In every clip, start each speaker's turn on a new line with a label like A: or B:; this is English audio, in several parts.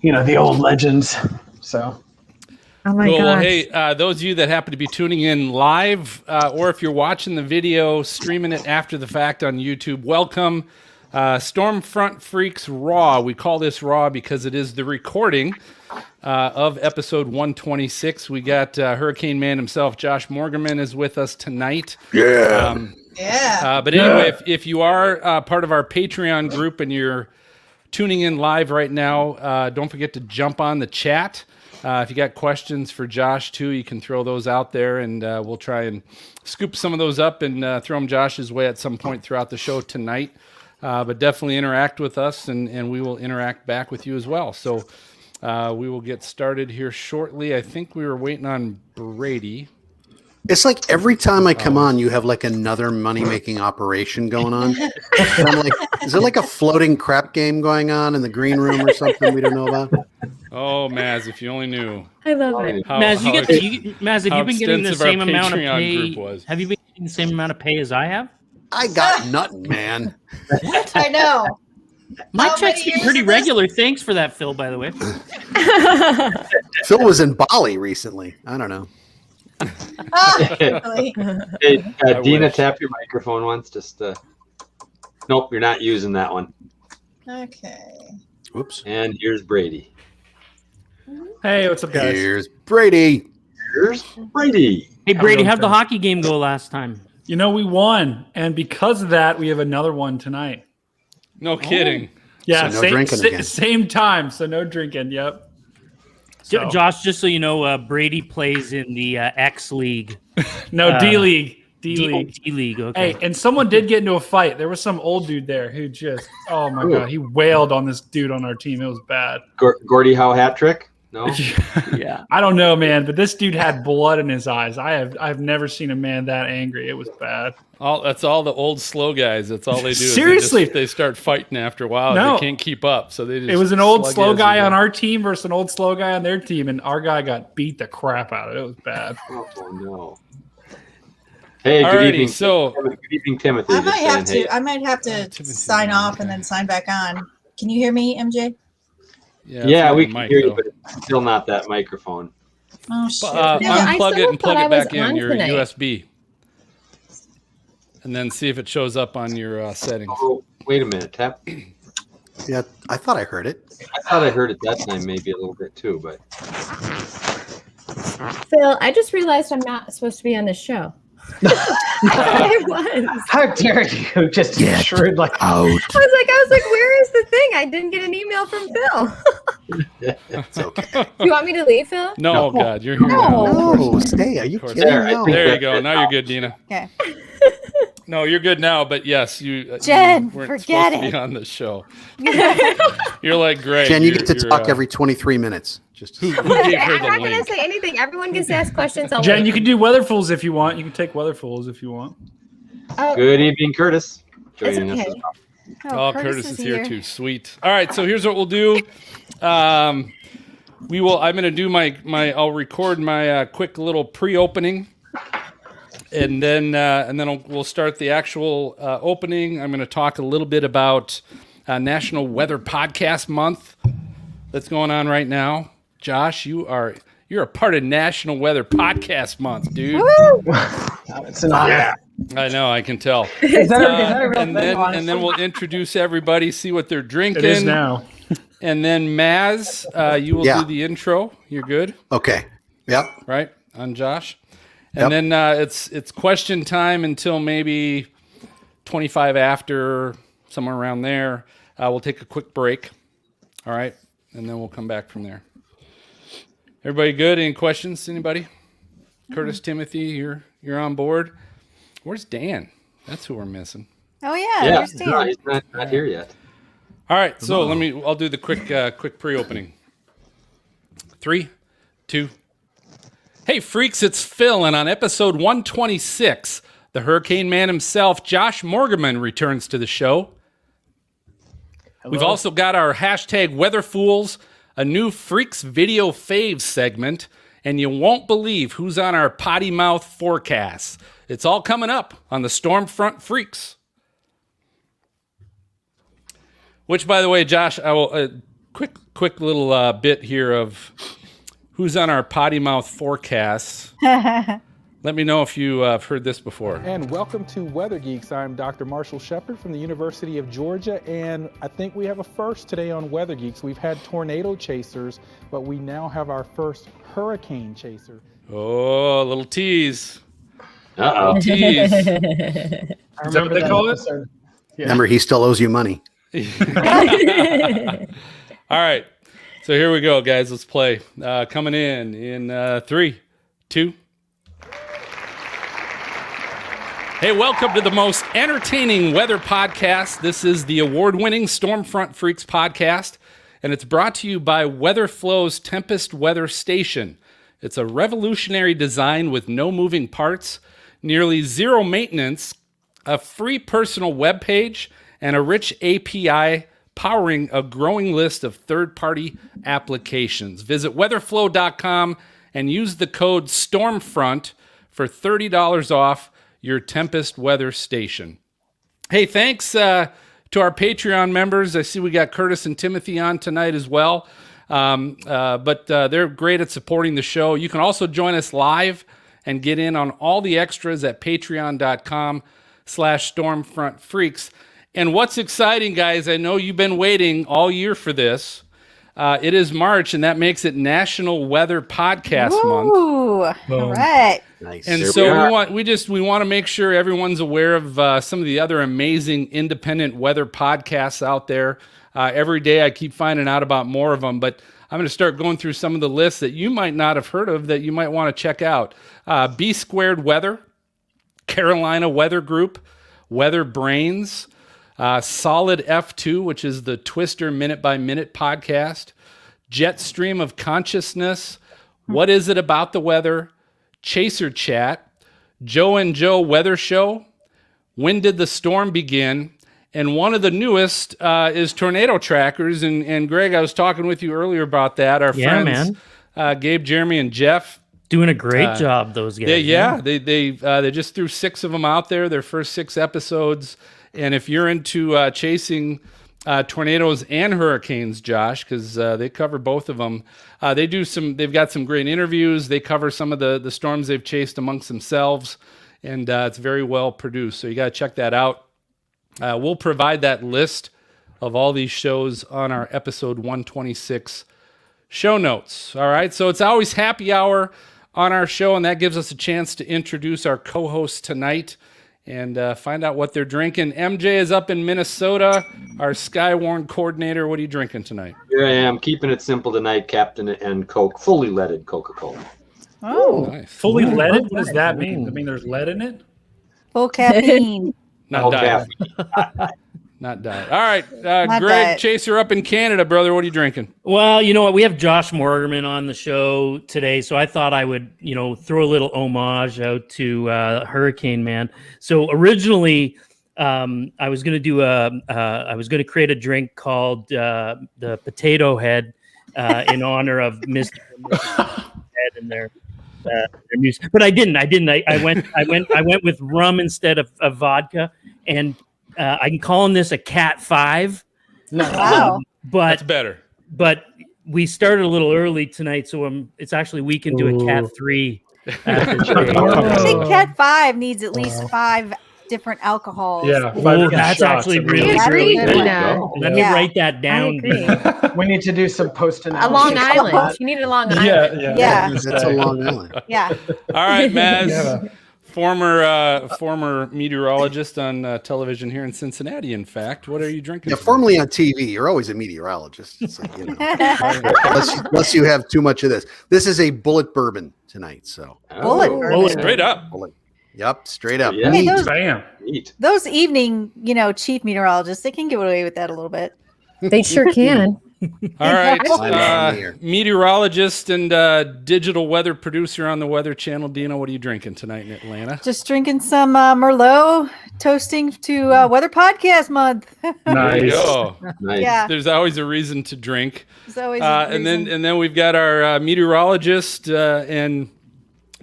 A: the old legends. So.
B: Oh my
C: cool.
B: gosh.
C: Hey, those of you that happen to be tuning in live, or if you're watching the video, streaming it after the fact on YouTube, welcome. Stormfront Freaks Raw. We call this Raw because it is the recording of episode 126. We got Hurricane Man himself, Josh Morgerman, is with us tonight.
D: Yeah.
C: But anyway, if you are part of our Patreon group and you're tuning in live right now, don't forget to jump on the chat. If you got questions for Josh, too, you can throw those out there, and we'll try and scoop some of those up and throw them Josh's way at some point throughout the show tonight. But definitely interact with us, and we will interact back with you as well. So we will get started here shortly. I think we were waiting on Brady.
E: It's like every time I come on, you have like another money-making operation going on. And I'm like, is there like a floating crap game going on in the green room or something we don't know about?
C: Oh, Maz, if you only knew.
B: I love it.
F: Maz, Maz, have you been getting the same amount of pay? Have you been getting the same amount of pay as I have?
E: I got nothing, man.
D: I know.
F: My check's been pretty regular. Thanks for that, Phil, by the way.
E: Phil was in Bali recently. I don't know.
D: Really?
G: Hey, Dina, tap your microphone once. Just nope, you're not using that one.
D: Okay.
E: Whoops.
G: And here's Brady.
A: Hey, what's up, guys?
E: Here's Brady.
G: Here's Brady.
F: Hey, Brady, how'd the hockey game go last time?
A: We won, and because of that, we have another one tonight.
C: No kidding.
A: Yeah,
E: So no drinking again.
A: same time, so no drinking. Yep. So.
F: Josh, just so you know, Brady plays in the X League.
A: No, D League. D
F: League. Okay.
A: Hey, and someone did get into a fight. There was some old dude there who just, oh my God, he wailed on this dude on our team. It was bad.
G: Gordie Howe hat trick? No.
F: Yeah.
A: I don't know, man, but this dude had blood in his eyes. I've never seen a man that angry. It was bad.
C: That's all the old slow guys. That's all they do.
A: Seriously,
C: they start fighting after a while.
A: No.
C: They can't keep up, so they just.
A: It was an old slow guy on our team versus an old slow guy on their team, and our guy got beat the crap out of it. It was bad.
G: Oh no. Hey, good evening.
C: So
G: good evening, Timothy.
D: I might have to sign off and then sign back on. Can you hear me, MJ?
G: Yeah, we can hear you, but it's still not that microphone.
D: Oh shit!
C: Unplug it and plug it back in your USB, and then see if it shows up on your settings.
G: Oh, wait a minute, tap.
E: Yeah, I thought I heard it.
G: I thought I heard it that time, maybe a little bit too, but.
B: Phil, I just realized I'm not supposed to be on this show. I was.
A: How dare you just shrewd like
E: out.
B: I was like, where is the thing? I didn't get an email from Phil.
E: It's okay.
B: Do you want me to leave, Phil?
C: No, God, you're here.
E: No, stay. Are you kidding? No.
C: There you go. Now you're good, Dina.
D: Okay.
C: No, you're good now, but yes, you.
D: Jen,
C: you weren't
D: forget
C: supposed
D: it.
C: To be on the show. You're like Greg.
E: Jen, you get to talk every 23 minutes. Just
C: who
B: I'm
C: gave her the
B: not
C: link?
B: going to say anything. Everyone gets to ask questions.
A: Jen, you can do weatherfools if you want. You can take weatherfools if you want.
B: Oh,
G: Good evening, Curtis.
B: it's
G: Joining us
B: okay.
G: as
C: Oh,
G: well.
C: Curtis is here too. Sweet. All right, so here's what we'll do. We will. I'm going to do my. I'll record my quick little pre-opening, and then we'll start the actual opening. I'm going to talk a little bit about National Weather Podcast Month that's going on right now. Josh, you're a part of National Weather Podcast Month, dude.
A: It's an honor.
C: I know, I can tell.
A: Is that a real
C: and
A: thing,
C: then we'll introduce everybody, see what they're drinking.
A: It is now.
C: And then Maz, you will do the intro. You're good,
E: okay. Yep.
C: right? On Josh. And then it's question time until maybe 25 after, somewhere around there. We'll take a quick break. All right. And then we'll come back from there. Everybody good? Any questions? Anybody? Curtis, Timothy, you're on board. Where's Dan? That's who we're missing.
D: Oh yeah.
G: Yeah,
D: There's Dan.
G: no, he's not here yet.
C: All right, so I'll do the quick pre-opening. 3, 2. Hey freaks, it's Phil, and on episode 126, the Hurricane Man himself, Josh Morgerman, returns to the show. Hello. We've also got our hashtag weatherfools, a new Freaks Video Faves segment, and you won't believe who's on our potty mouth forecasts. It's all coming up on the Stormfront Freaks. Which, by the way, Josh, I will quick little bit here of who's on our potty mouth forecasts. Let me know if you have heard this before.
H: And welcome to Weather Geeks. I'm Dr. Marshall Shepard from the University of Georgia, and I think we have a first today on Weather Geeks. We've had tornado chasers, but we now have our first hurricane chaser.
C: Oh, a little tease.
G: Uh-oh.
C: Tease.
A: Is that what they call it?
E: Yeah. Remember, he still owes you money.
C: All right. So here we go, guys. Let's play. Coming in 3, 2. Hey, welcome to the most entertaining weather podcast. This is the award-winning Stormfront Freaks podcast, and it's brought to you by WeatherFlow's Tempest Weather Station. It's a revolutionary design with no moving parts, nearly zero maintenance, a free personal web page, and a rich API powering a growing list of third-party applications. Visit weatherflow.com and use the code STORMFRONT for $30 off your Tempest Weather Station. Hey, thanks to our Patreon members. I see we got Curtis and Timothy on tonight as well. But they're great at supporting the show. You can also join us live and get in on all the extras at patreon.com/stormfrontfreaks. And what's exciting, guys, I know you've been waiting all year for this. It is March, and that makes it National Weather Podcast Month.
D: All right.
E: Nice.
C: And
E: There
C: so
E: we
C: we want to make sure everyone's aware of some of the other amazing independent weather podcasts out there. Every day I keep finding out about more of them, but I'm going to start going through some of the lists that you might not have heard of that you might want to check out. B Squared Weather, Carolina Weather Group, Weather Brains, Solid F2, which is the Twister Minute by Minute podcast, Jetstream of Consciousness, What Is It About the Weather, Chaser Chat, Joe and Joe Weather Show, When Did the Storm Begin? And one of the newest is Tornado Trackers. And Greg, I was talking with you earlier about that. Our friends, Gabe, Jeremy, and Jeff.
F: Doing a great job, those guys.
C: They just threw 6 of them out there, their first 6 episodes. And if you're into chasing tornadoes and hurricanes, Josh, because they cover both of them, they've got some great interviews. They cover some of the storms they've chased amongst themselves, and it's very well produced. So you got to check that out. We'll provide that list of all these shows on our episode 126 show notes. All right, so it's always happy hour on our show, and that gives us a chance to introduce our co-hosts tonight and find out what they're drinking. MJ is up in Minnesota, our Skywarn coordinator. What are you drinking tonight?
G: Here I am, keeping it simple tonight, Captain and Coke, fully leaded Coca-Cola.
D: Oh,
C: Nice.
A: Fully leaded? What does that mean? I mean, there's lead in it?
D: full caffeine.
C: Not
G: Oh,
C: diet. Not diet. All right,
D: Not
C: Greg
D: diet.
C: Chaser up in Canada, brother. What are you drinking?
F: Well, you know what? We have Josh Morgerman on the show today, so I thought I would, throw a little homage out to Hurricane Man. So originally, I was going to create a drink called the Potato Head in honor of Mr. Head and their music, but I didn't. I went with rum instead of vodka, and I'm calling this a Cat 5.
D: Wow.
C: That's better.
F: But we started a little early tonight, so it's actually we can do a Cat 3.
D: I think Cat 5 needs at least 5 different alcohols.
A: Yeah.
F: Oh, that's actually really,
B: That's
F: really
B: good.
F: good.
B: Yeah.
F: Let me write that
B: I
F: down.
B: agree.
I: We need to do some post-analysis.
B: A Long Island. You need a Long Island.
D: Yeah.
E: That's a Long Island.
D: Yeah.
C: All right, Maz,
A: Yeah.
C: former meteorologist on television here in Cincinnati. In fact, what are you drinking?
E: Yeah, formerly on TV, you're always a meteorologist. It's like, unless you have too much of this. This is a bullet bourbon tonight. So
D: Bullet bourbon.
C: Straight up.
E: bullet. Yep, straight up.
G: Yeah.
D: Hey, those,
A: Bam.
G: Neat.
D: those evening, chief meteorologists, they can get away with that a little bit.
B: They sure can.
C: All right,
E: I'm here.
C: meteorologist and digital weather producer on the Weather Channel. Dina, what are you drinking tonight in Atlanta?
D: Just drinking some Merlot, toasting to Weather Podcast Month.
C: There you go.
G: Nice.
D: Yeah.
C: There's always a reason to drink.
D: There's always a
C: And
D: reason.
C: then we've got our meteorologist and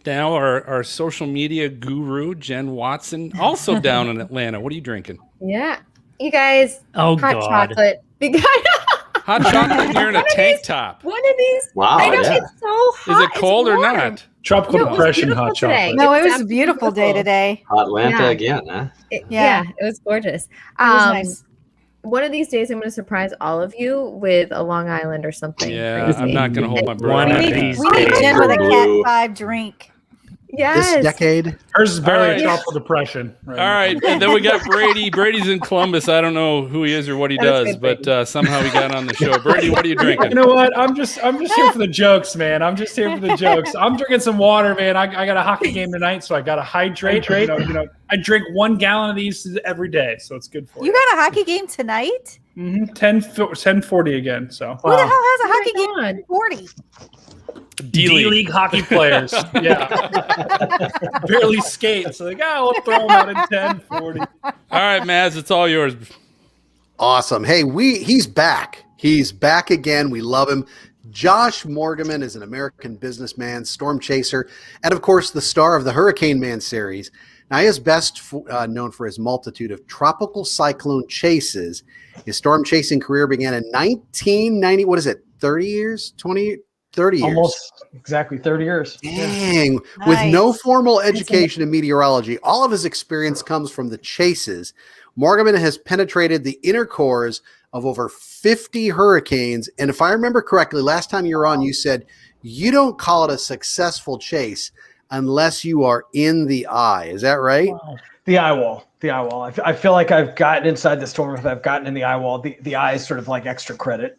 C: now our social media guru, Jen Watson, also down in Atlanta. What are you drinking?
B: Yeah. You guys,
F: Oh,
B: hot
F: God.
B: chocolate.
C: Hot chocolate, you're in a tank top.
B: One of these.
G: Wow,
B: I know
G: yeah.
B: it's so hot.
C: Is it cold
B: it's
C: or
B: warm.
C: not?
A: Tropical
B: No, it was
A: depression
B: beautiful
A: hot
B: today.
A: chocolate.
D: No, it was a
B: absolutely
D: beautiful day
B: beautiful.
D: today.
G: Atlanta
B: Yeah.
G: again, huh?
B: Yeah, it was gorgeous.
D: It was nice.
B: One of these days, I'm going to surprise all of you with a Long Island or something.
C: Yeah,
B: crazy.
C: I'm not going to hold my breath.
F: One
D: We
F: of
D: need,
F: these
D: we need
F: days.
D: Jen with a
G: Blue.
D: Cat 5 drink.
B: Yes.
E: This decade.
A: Hers is barely
C: All right.
A: a tropical depression.
C: All right, and then we got Brady. Brady's in Columbus. I don't know who he is or what he
B: That was
C: does,
B: good,
C: but somehow he got on the show. Brady, what are you
A: You
C: drinking?
A: know what? I'm just here for the jokes, man. I'm just here for the jokes. I'm drinking some water, man. I got a hockey game tonight, so I got to hydrate. You know, I drink 1 gallon of these every day, so it's good for
D: You
A: you.
D: got a hockey game tonight?
A: 10:40 again. So
D: Who the hell has a
B: Oh
D: hockey
B: my
D: game
B: God.
D: at 40?
A: D-League hockey players. Yeah. Barely skate. So like, we'll throw them out in 10:40.
C: All right, Maz, it's all yours.
E: Awesome. Hey, he's back. He's back again. We love him. Josh Morgerman is an American businessman, storm chaser, and of course, the star of the Hurricane Man series. Now, he is best known for his multitude of tropical cyclone chases. His storm chasing career began in 1990. What is it? 30 years? 30 years.
I: Almost exactly 30 years.
E: Dang.
D: Nice.
E: With no formal education in meteorology, all of his experience comes from the chases. Morgerman has penetrated the inner cores of over 50 hurricanes. And if I remember correctly, last time you were on, you said you don't call it a successful chase unless you are in the eye. Is that right?
I: Wow. The eye wall. I feel like I've gotten inside the storm. If I've gotten in the eye wall, the eye is sort of like extra credit.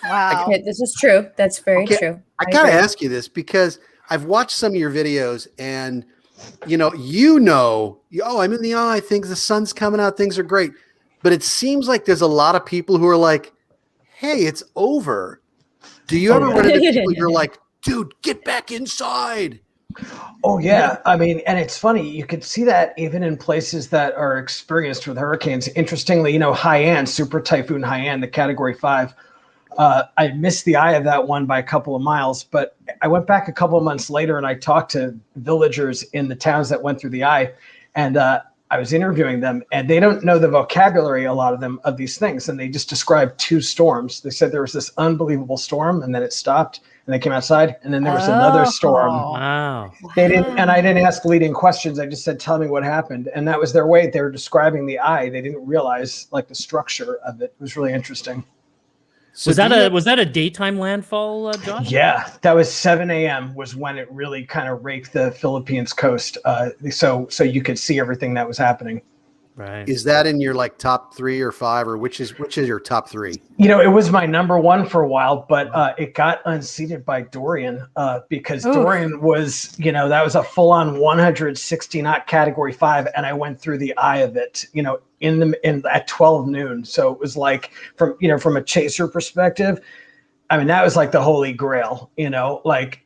D: Wow.
B: Okay, this is true. That's very true.
E: I got to
B: agree.
E: ask you this because I've watched some of your videos and, I'm in the eye, things, the sun's coming out, things are great. But it seems like there's a lot of people who are like, hey, it's over. Do you ever run into people you're like, dude, get back inside?
I: Oh, yeah. I mean, and it's funny. You could see that even in places that are experienced with hurricanes. Interestingly, Haiyan, Super Typhoon Haiyan, the Category 5, I missed the eye of that one by a couple of miles, but I went back a couple of months later and I talked to villagers in the towns that went through the eye, and I was interviewing them, and they don't know the vocabulary, a lot of them, of these things, and they just described 2 storms. They said there was this unbelievable storm, and then it stopped, and they came outside, and then there was another storm.
F: Wow.
I: They didn't, and I didn't ask leading questions. I just said, "Tell me what happened," and that was their way. They were describing the eye. They didn't realize the structure of it. It was really interesting.
E: So
F: Was that a daytime landfall, Josh?
I: Yeah, that was 7 a.m. was when it really kind of raked the Philippines coast. So you could see everything that was happening.
F: Right.
E: Is that in your top 3 or 5, or which is your top 3?
I: It was my number 1 for a while, but it got unseated by Dorian because Dorian was, that was a full-on 160 knot Category 5, and I went through the eye of it, at 12 noon. So it was like from a chaser perspective, I mean, that was like the holy grail, like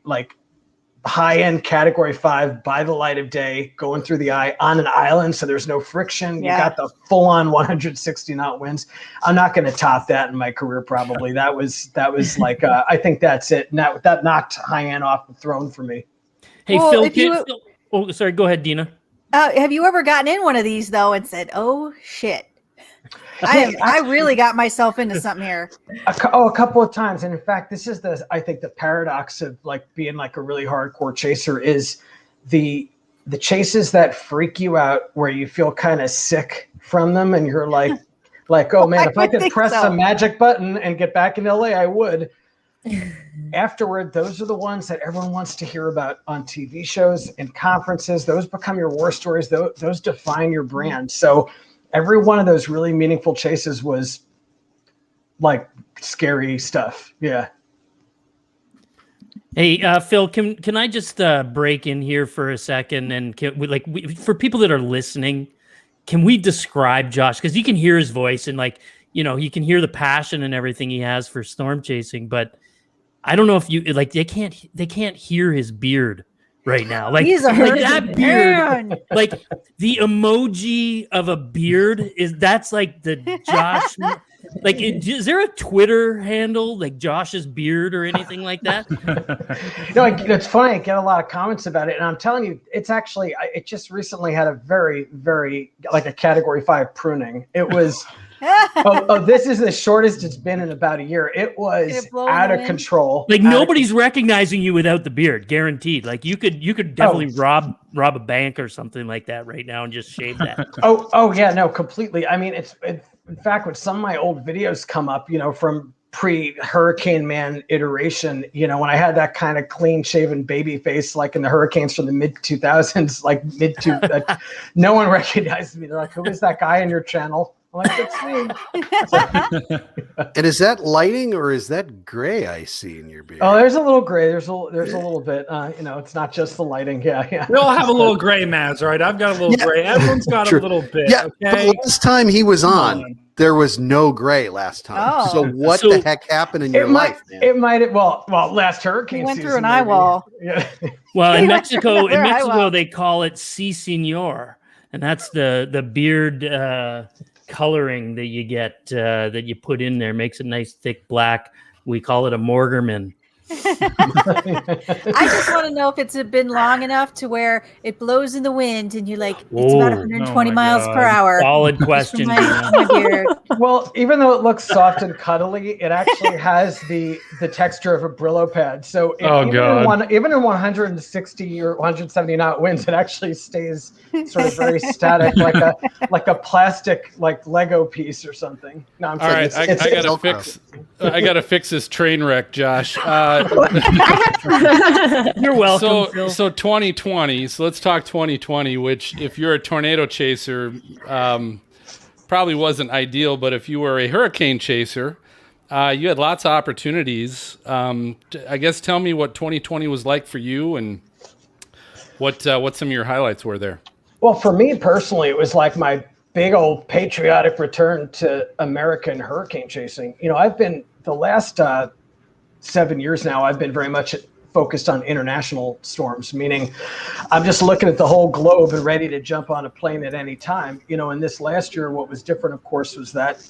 I: high-end Category 5 by the light of day, going through the eye on an island, so there's no friction.
D: Yeah.
I: You got the full-on 160 knot winds. I'm not going to top that in my career, probably. That was like I think that's it. And that knocked high-end off the throne for me.
F: Hey,
D: Well,
F: Phil,
D: if you-
F: Phil. Oh, sorry. Go ahead, Dina.
D: Have you ever gotten in one of these though and said, "Oh shit, I really got myself into something here"?
I: A couple of times, and in fact, this is I think the paradox of being a really hardcore chaser is the chases that freak you out, where you feel kind of sick from them, and you're like, oh man, if I could press the magic button and get back in LA, I would. Afterward, those are the ones that everyone wants to hear about on TV shows and conferences. Those become your war stories. Those define your brand. So every one of those really meaningful chases was scary stuff. Yeah.
F: Hey, Phil, can I just break in here for a second? And for people that are listening, can we describe Josh? Because you can hear his voice and you can hear the passion and everything he has for storm chasing, but I don't know if they can't hear his beard right now.
D: He's a
F: that beard,
D: man.
F: the emoji of a beard that's the Josh. Is there a Twitter handle Josh's beard or anything like that?
I: It's funny. I get a lot of comments about it, and I'm telling you, it's actually it just recently had a very, very a Category 5 pruning. It was This is the shortest it's been in about a year. It was out of control.
F: Like nobody's recognizing you without the beard, guaranteed. Like you could definitely rob a bank or something like that right now and just shave that.
I: Oh yeah, no, completely. I mean, in fact, when some of my old videos come up, from pre-Hurricane Man iteration, when I had that kind of clean-shaven baby face, like in the Hurricanes from the mid-2000s, no one recognized me. They're like, who is that guy on your channel? I'm like, it's me.
E: And is that lighting or is that gray I see in your beard?
I: Oh, there's a little gray. There's a little bit. It's not just the lighting. Yeah.
A: We all have a little gray, Maz, right? I've got a little gray. Everyone's got a little bit.
E: Yeah,
A: okay?
E: but last time he was on, there was no gray last time.
D: Oh.
E: So what the heck happened in your life, man?
I: It might. Well, last hurricane
D: He went
I: season,
D: through an
I: maybe.
D: eye wall.
I: Yeah.
F: Well, in
D: He went
F: Mexico,
D: through eye wall.
F: they call it sí, señor, and that's the beard coloring that you get that you put in there, makes it nice, thick black. We call it a Morgerman.
D: I just want to know if it's been long enough to where it blows in the wind and you're like, it's about 120 miles per hour.
F: Solid question.
D: My beard.
I: Well, even though it looks soft and cuddly, it actually has the texture of a Brillo pad. So even in 160 or 170 knot winds, it actually stays sort of very static, like a plastic Lego piece or something. No, I'm
C: All
I: kidding.
C: right, I gotta fix this train wreck, Josh.
F: You're welcome. Phil.
C: So 2020. So let's talk 2020. Which, if you're a tornado chaser, probably wasn't ideal. But if you were a hurricane chaser, you had lots of opportunities. I guess tell me what 2020 was like for you, and what some of your highlights were there.
I: Well, for me personally, it was like my big old patriotic return to American hurricane chasing. I've been the last 7 years now, I've been very much focused on international storms, meaning I'm just looking at the whole globe and ready to jump on a plane at any time. And this last year, what was different, of course, was that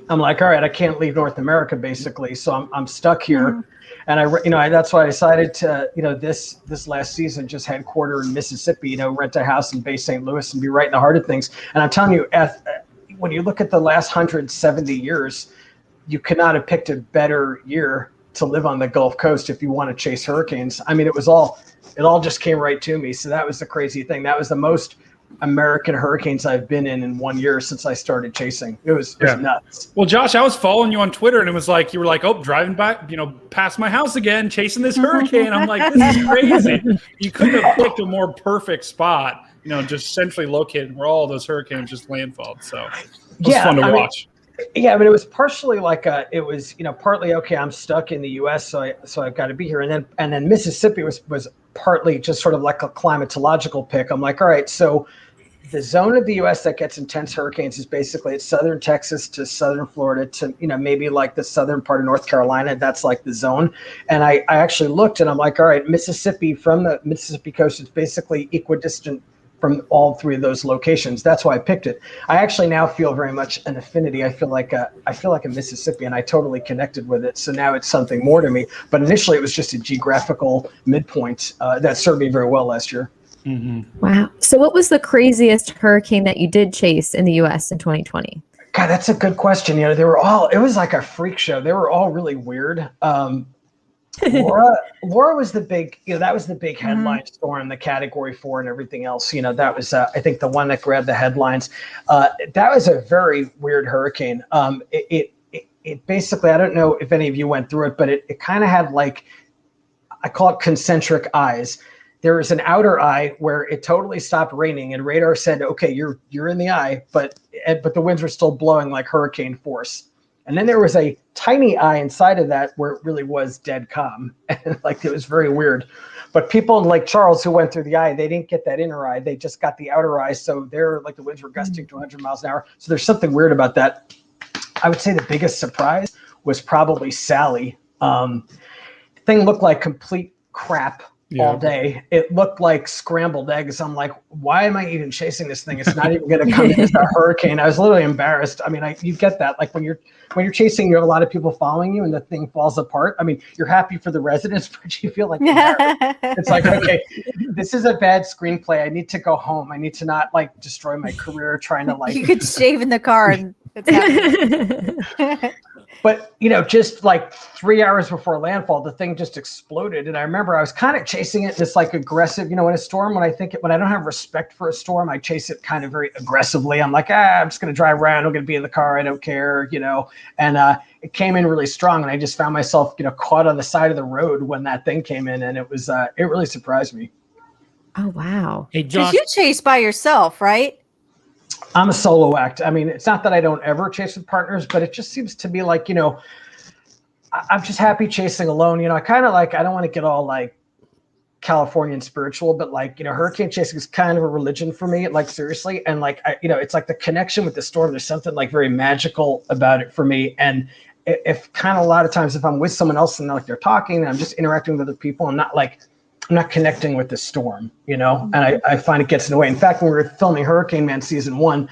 I: I'm like, all right, I can't leave North America, basically. So I'm stuck here. And that's why I decided to, this last season, just headquarter in Mississippi, rent a house in Bay St. Louis and be right in the heart of things. And I'm telling you, when you look at the last 170 years, you could not have picked a better year to live on the Gulf Coast if you want to chase hurricanes. I mean, it all just came right to me. So that was the crazy thing. That was the most American hurricanes I've been in 1 year since I started chasing. It was nuts.
A: Well, Josh, I was following you on Twitter, and it was like you were like, "Oh, driving back, past my house again, chasing this hurricane." I'm like, "This is crazy." You couldn't have picked a more perfect spot, just centrally located where all those hurricanes just landfalled. So it was fun to watch.
I: Yeah, but it was partially partly okay. I'm stuck in the U.S., so I've got to be here, and then Mississippi was partly just sort of like a climatological pick. I'm like, all right, so the zone of the U.S. that gets intense hurricanes is basically it's southern Texas to southern Florida to maybe like the southern part of North Carolina. That's like the zone. And I actually looked, and I'm like, all right, Mississippi, from the Mississippi coast, is basically equidistant from all three of those locations. That's why I picked it. I actually now feel very much an affinity. I feel like a Mississippian. I totally connected with it. So now it's something more to me. But initially, it was just a geographical midpoint that served me very well last year.
B: Mm-hmm. Wow. So what was the craziest hurricane that you did chase in the U.S. in 2020?
I: God, that's a good question. It was like a freak show. They were all really weird. Laura was the big, that was the big headline storm, the Category 4 and everything else. That was, I think, the one that grabbed the headlines. That was a very weird hurricane. It basically, I don't know if any of you went through it, but it kind of had I call it concentric eyes. There was an outer eye where it totally stopped raining, and radar said, "Okay, you're in the eye," but the winds were still blowing like hurricane force. And then there was a tiny eye inside of that where it really was dead calm. It was very weird. But people in Lake Charles who went through the eye, they didn't get that inner eye. They just got the outer eye. So they're the winds were gusting to 100 miles an hour. So there's something weird about that. I would say the biggest surprise was probably Sally. The thing looked like complete crap all day. It looked like scrambled eggs. I'm like, why am I even chasing this thing? It's not even going to come in as a hurricane. I was literally embarrassed. I mean, you get that. Like when you're chasing, you have a lot of people following you and the thing falls apart. I mean, you're happy for the residents, but you feel like it's like, okay, this is a bad screenplay. I need to go home. I need to not destroy my career trying to
D: You could shave in the car and It's happening.
I: But, just like 3 hours before landfall, the thing just exploded. And I remember I was kind of chasing it this like aggressive, in a storm, when I don't have respect for a storm, I chase it kind of very aggressively. I'm like, I'm just going to drive around. I'm going to be in the car. I don't care, and it came in really strong. And I just found myself, caught on the side of the road when that thing came in. And it was, it really surprised me.
B: Oh, wow.
F: Hey,
D: Because
F: Josh.
D: you chase by yourself, right?
I: I'm a solo act. I mean, it's not that I don't ever chase with partners, but it just seems to be like, I'm just happy chasing alone. I kind of I don't want to get all like Californian spiritual, but hurricane chasing is kind of a religion for me, like seriously. And it's like the connection with the storm. There's something like very magical about it for me. And if kind of a lot of times if I'm with someone else and they're talking and I'm just interacting with other people, I'm not connecting with the storm, and I find it gets in the way. In fact, when we were filming Hurricane Man season 1,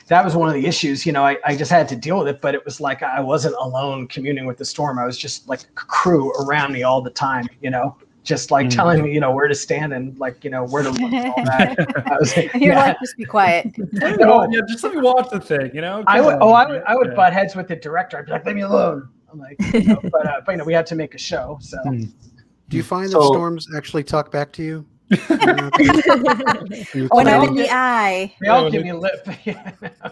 I: that was one of the issues, I just had to deal with it, but it was like I wasn't alone communing with the storm. I was just like a crew around me all the time, just like telling me, where to stand and where to look and all that.
D: You're like, just be quiet.
A: Just let me watch the thing,
I: I would butt heads with the director. I'd be like, leave me alone. I'm like, but we had to make a show, so.
E: Do you find that storms actually talk back to you?
D: When I'm in the eye.
I: They all give me lip.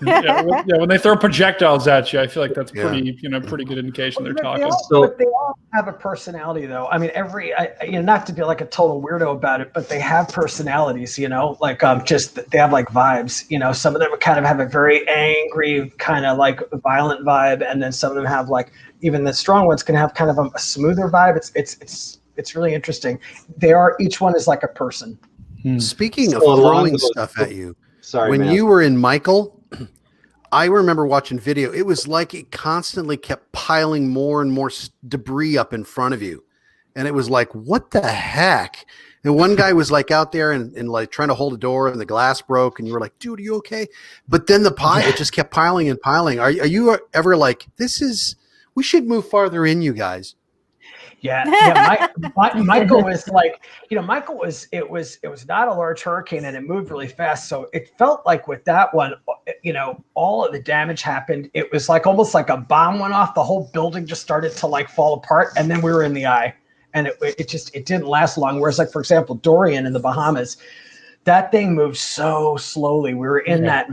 A: When they throw projectiles at you, I feel like that's pretty good indication they're talking.
I: But they all have a personality, though. I mean, not to be like a total weirdo about it, but they have personalities. Just they have like vibes. Some of them kind of have a very angry, kind of like violent vibe, and then some of them have like even the strong ones can have kind of a smoother vibe. It's really interesting. Each one is like a person.
E: Speaking of throwing stuff at you, when you were in Michael, I remember watching video. It was like it constantly kept piling more and more debris up in front of you. And it was like, what the heck? And one guy was like out there and like trying to hold a door and the glass broke and you were like, dude, are you okay? But then it just kept piling and piling. Are you ever like, we should move farther in, you guys?
I: Yeah. Michael was like, it was not a large hurricane and it moved really fast. So it felt like with that one, all of the damage happened. It was like almost like a bomb went off. The whole building just started to like fall apart. And then we were in the eye and it didn't last long. Whereas like, for example, Dorian in the Bahamas, that thing moved so slowly. We were in that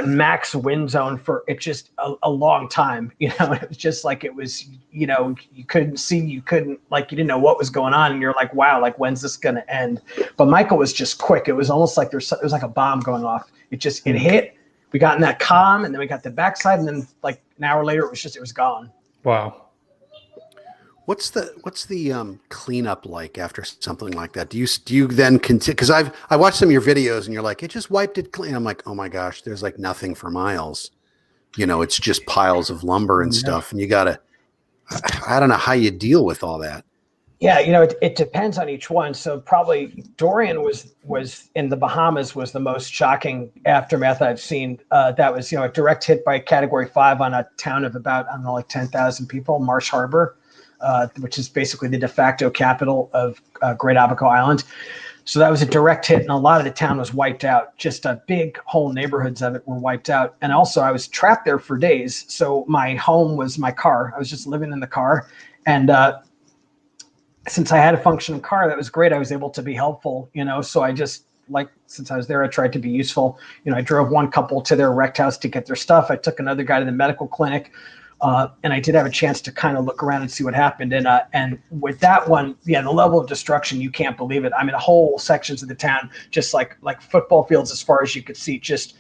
I: max wind zone for a long time. It was just like it was, you couldn't see, you didn't know what was going on. And you're like, wow, like when's this going to end? But Michael was just quick. It was almost like it was like a bomb going off. It hit. We got in that calm and then we got the backside. And then like an hour later, it was gone.
A: Wow.
E: What's the cleanup like after something like that? Do you then continue? Because I watched some of your videos and you're like, it just wiped it clean. I'm like, oh my gosh, there's like nothing for miles. It's just piles of lumber and stuff. And I don't know how you deal with all that.
I: Yeah, it depends on each one. So probably Dorian was in the Bahamas was the most shocking aftermath I've seen. That was a direct hit by Category 5 on a town of about like 10,000 people, Marsh Harbor. Which is basically the de facto capital of Great Abaco Island. So that was a direct hit, and a lot of the town was wiped out. Just whole neighborhoods of it were wiped out. And also, I was trapped there for days. So my home was my car. I was just living in the car. And since I had a functioning car, that was great. I was able to be helpful, So I just, since I was there, I tried to be useful. I drove one couple to their wrecked house to get their stuff. I took another guy to the medical clinic. And I did have a chance to kind of look around and see what happened. And with that one, the level of destruction, you can't believe it. I mean, whole sections of the town, just like football fields as far as you could see, just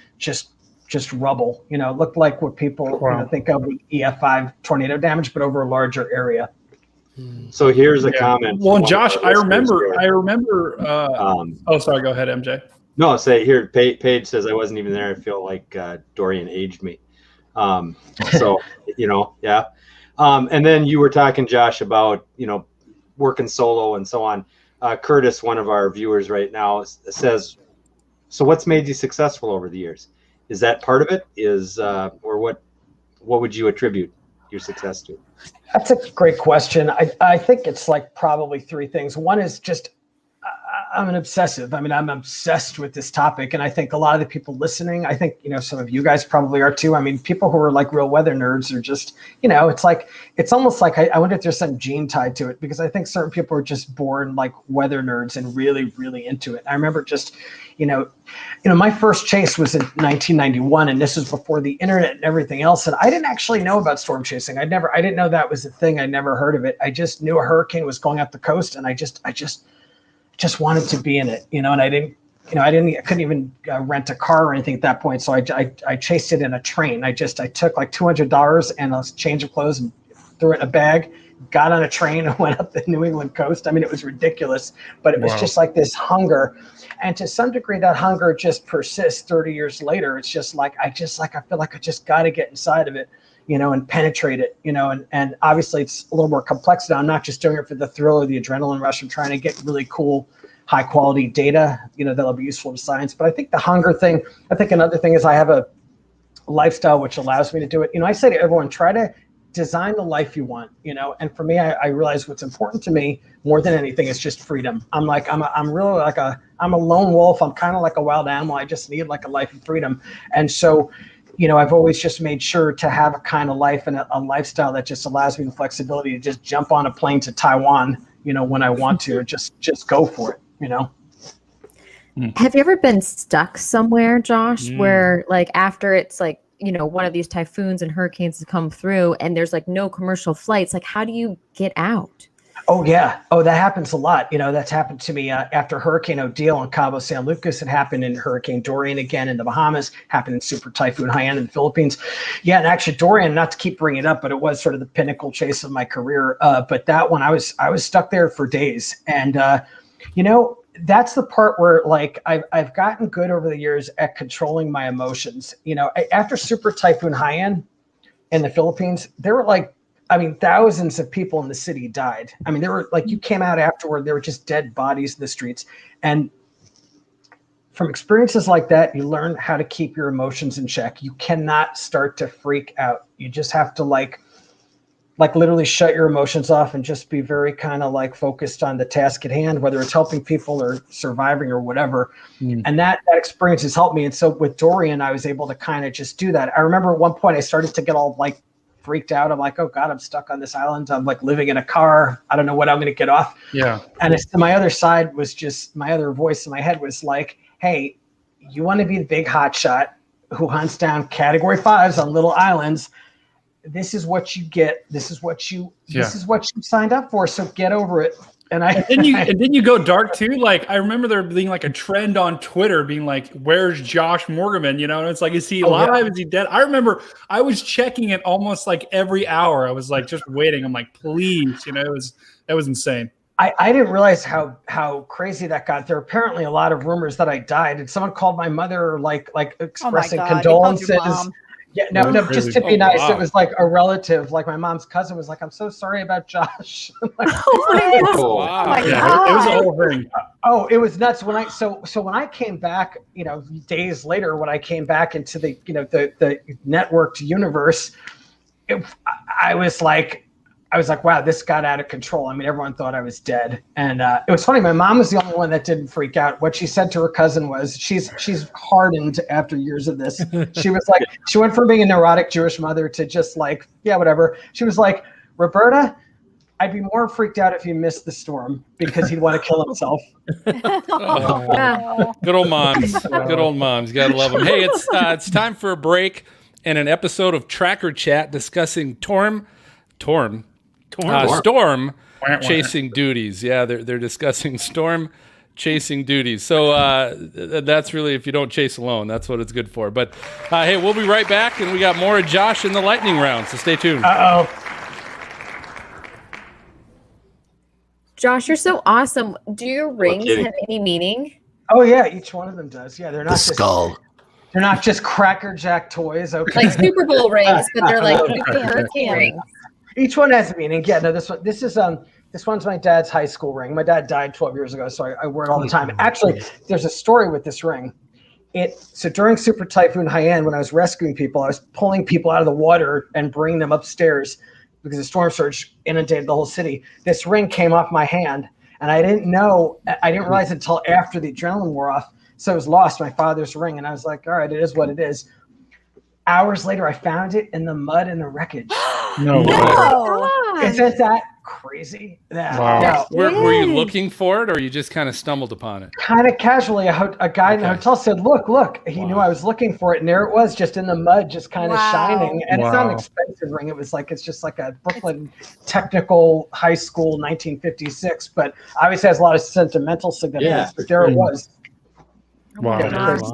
I: rubble. Looked like what people think of with EF5 tornado damage, but over a larger area.
G: So here's a comment.
A: Well, Josh, I remember. Oh, sorry. Go ahead, MJ.
G: No, say here. Paige says I wasn't even there. I feel like Dorian aged me. Yeah. And then you were talking, Josh, about, working solo and so on. Curtis, one of our viewers right now, says, so what's made you successful over the years? Is that part of it? Or what would you attribute your success to?
I: That's a great question. I think it's like probably three things. One is just, I'm an obsessive. I mean, I'm obsessed with this topic. And I think a lot of the people listening, I think, some of you guys probably are too. I mean, people who are like real weather nerds are just, it's almost like, I wonder if there's some gene tied to it, because I think certain people are just born like weather nerds and really, really into it. I remember just, my first chase was in 1991, and this was before the internet and everything else. And I didn't actually know about storm chasing. I didn't know that was a thing. I never heard of it. I just knew a hurricane was going up the coast, and I just wanted to be in it, and I couldn't even rent a car or anything at that point. So I chased it in a train. I took like $200 and a change of clothes and threw it in a bag, got on a train and went up the New England coast. I mean, it was ridiculous, but it was just like this hunger. And to some degree, that hunger just persists 30 years later. It's just like, I feel like I just got to get inside of it, and penetrate it, and obviously it's a little more complex now. I'm not just doing it for the thrill or the adrenaline rush. I'm trying to get really cool, high quality data, that'll be useful to science. But I think the hunger thing, I think another thing is I have a lifestyle which allows me to do it. I say to everyone, try to design the life you want, and for me, I realize what's important to me more than anything is just freedom. I'm a lone wolf. I'm kind of like a wild animal. I just need like a life of freedom. And so, I've always just made sure to have a kind of life and a lifestyle that just allows me the flexibility to just jump on a plane to Taiwan, when I want to, just go for it,
B: Have you ever been stuck somewhere, Josh, where like after it's like, one of these typhoons and hurricanes has come through and there's like no commercial flights, like how do you get out?
I: Oh, yeah. Oh, that happens a lot. That's happened to me after Hurricane Odile in Cabo San Lucas. It happened in Hurricane Dorian again in the Bahamas, happened in Super Typhoon Haiyan in the Philippines. Yeah, and actually Dorian, not to keep bringing it up, but it was sort of the pinnacle chase of my career. But that one, I was stuck there for days. And, that's the part where like I've gotten good over the years at controlling my emotions. After Super Typhoon Haiyan in the Philippines, there were like, thousands of people in the city died. There were like, you came out afterward, there were just dead bodies in the streets. And from experiences like that, you learn how to keep your emotions in check. You cannot start to freak out. You just have to like literally shut your emotions off and just be very kind of like focused on the task at hand, whether it's helping people or surviving or whatever. And that experience has helped me. And so with Dorian, I was able to kind of just do that. I remember at one point I started to get all like freaked out. I'm like, oh God, I'm stuck on this island. I'm like living in a car. I don't know what I'm going to get off.
A: Yeah.
I: And my other side was just, my other voice in my head was like, hey, you want to be the big hot shot who hunts down category 5s on little islands. This is what you get. This is what you signed up for. So get over it. And then
A: you go dark too. Like I remember there being like a trend on Twitter being like, "Where's Josh Morgerman?" And it's like, is he alive? Yeah. Is he dead? I remember I was checking it almost like every hour. I was like just waiting. I'm like, please, that was insane.
I: I didn't realize how crazy that got. There are apparently a lot of rumors that I died. And someone called my mother like expressing condolences. Yeah, no, just to be nice. Wow. It was like a relative, like my mom's cousin was like, I'm so sorry about Josh. Like,
D: oh my God.
A: Yeah, it was a whole thing.
I: Oh, it was nuts. When I came back, days later, when I came back into the, the networked universe, I was like, wow, this got out of control. Everyone thought I was dead. And it was funny. My mom was the only one that didn't freak out. What she said to her cousin was, she's hardened after years of this. She was like, she went from being a neurotic Jewish mother to just like, yeah, whatever. She was like, Roberta, I'd be more freaked out if he missed the storm because he'd want to kill himself.
C: Good old moms. Good old moms. You got to love them. Hey, it's time for a break and an episode of Tracker Chat discussing storm chasing duties. Yeah, they're discussing storm chasing duties. So that's really, if you don't chase alone, that's what it's good for. But hey, we'll be right back, and we got more of Josh in the lightning round, so stay tuned.
B: Josh, you're so awesome. Do your rings have any meaning?
I: Oh yeah, each one of them does. Yeah, they're not just
E: skull.
I: They're not just Cracker Jack toys. Okay,
B: like Super Bowl rings, but they're like hurricane rings.
I: Each one has a meaning. Yeah, no, this one's my dad's high school ring. My dad died 12 years ago, so I wear it all the time. Actually, there's a story with this ring. So during Super Typhoon Haiyan, when I was rescuing people, I was pulling people out of the water and bringing them upstairs because the storm surge inundated the whole city. This ring came off my hand, And I didn't realize until after the adrenaline wore off. So I was lost, my father's ring. And I was like, all right, it is what it is. Hours later, I found it in the mud and the wreckage.
A: No.
I: Isn't that crazy?
A: Wow.
C: Were you looking for it, or you just kind of stumbled upon it?
I: Kind of casually, a guy in the hotel said, look. He knew I was looking for it, and there it was, just in the mud, just kind of shining. And it's not an expensive ring. It's just like a Brooklyn Technical High School 1956, but obviously has a lot of sentimental significance, but there it was.
B: Wow,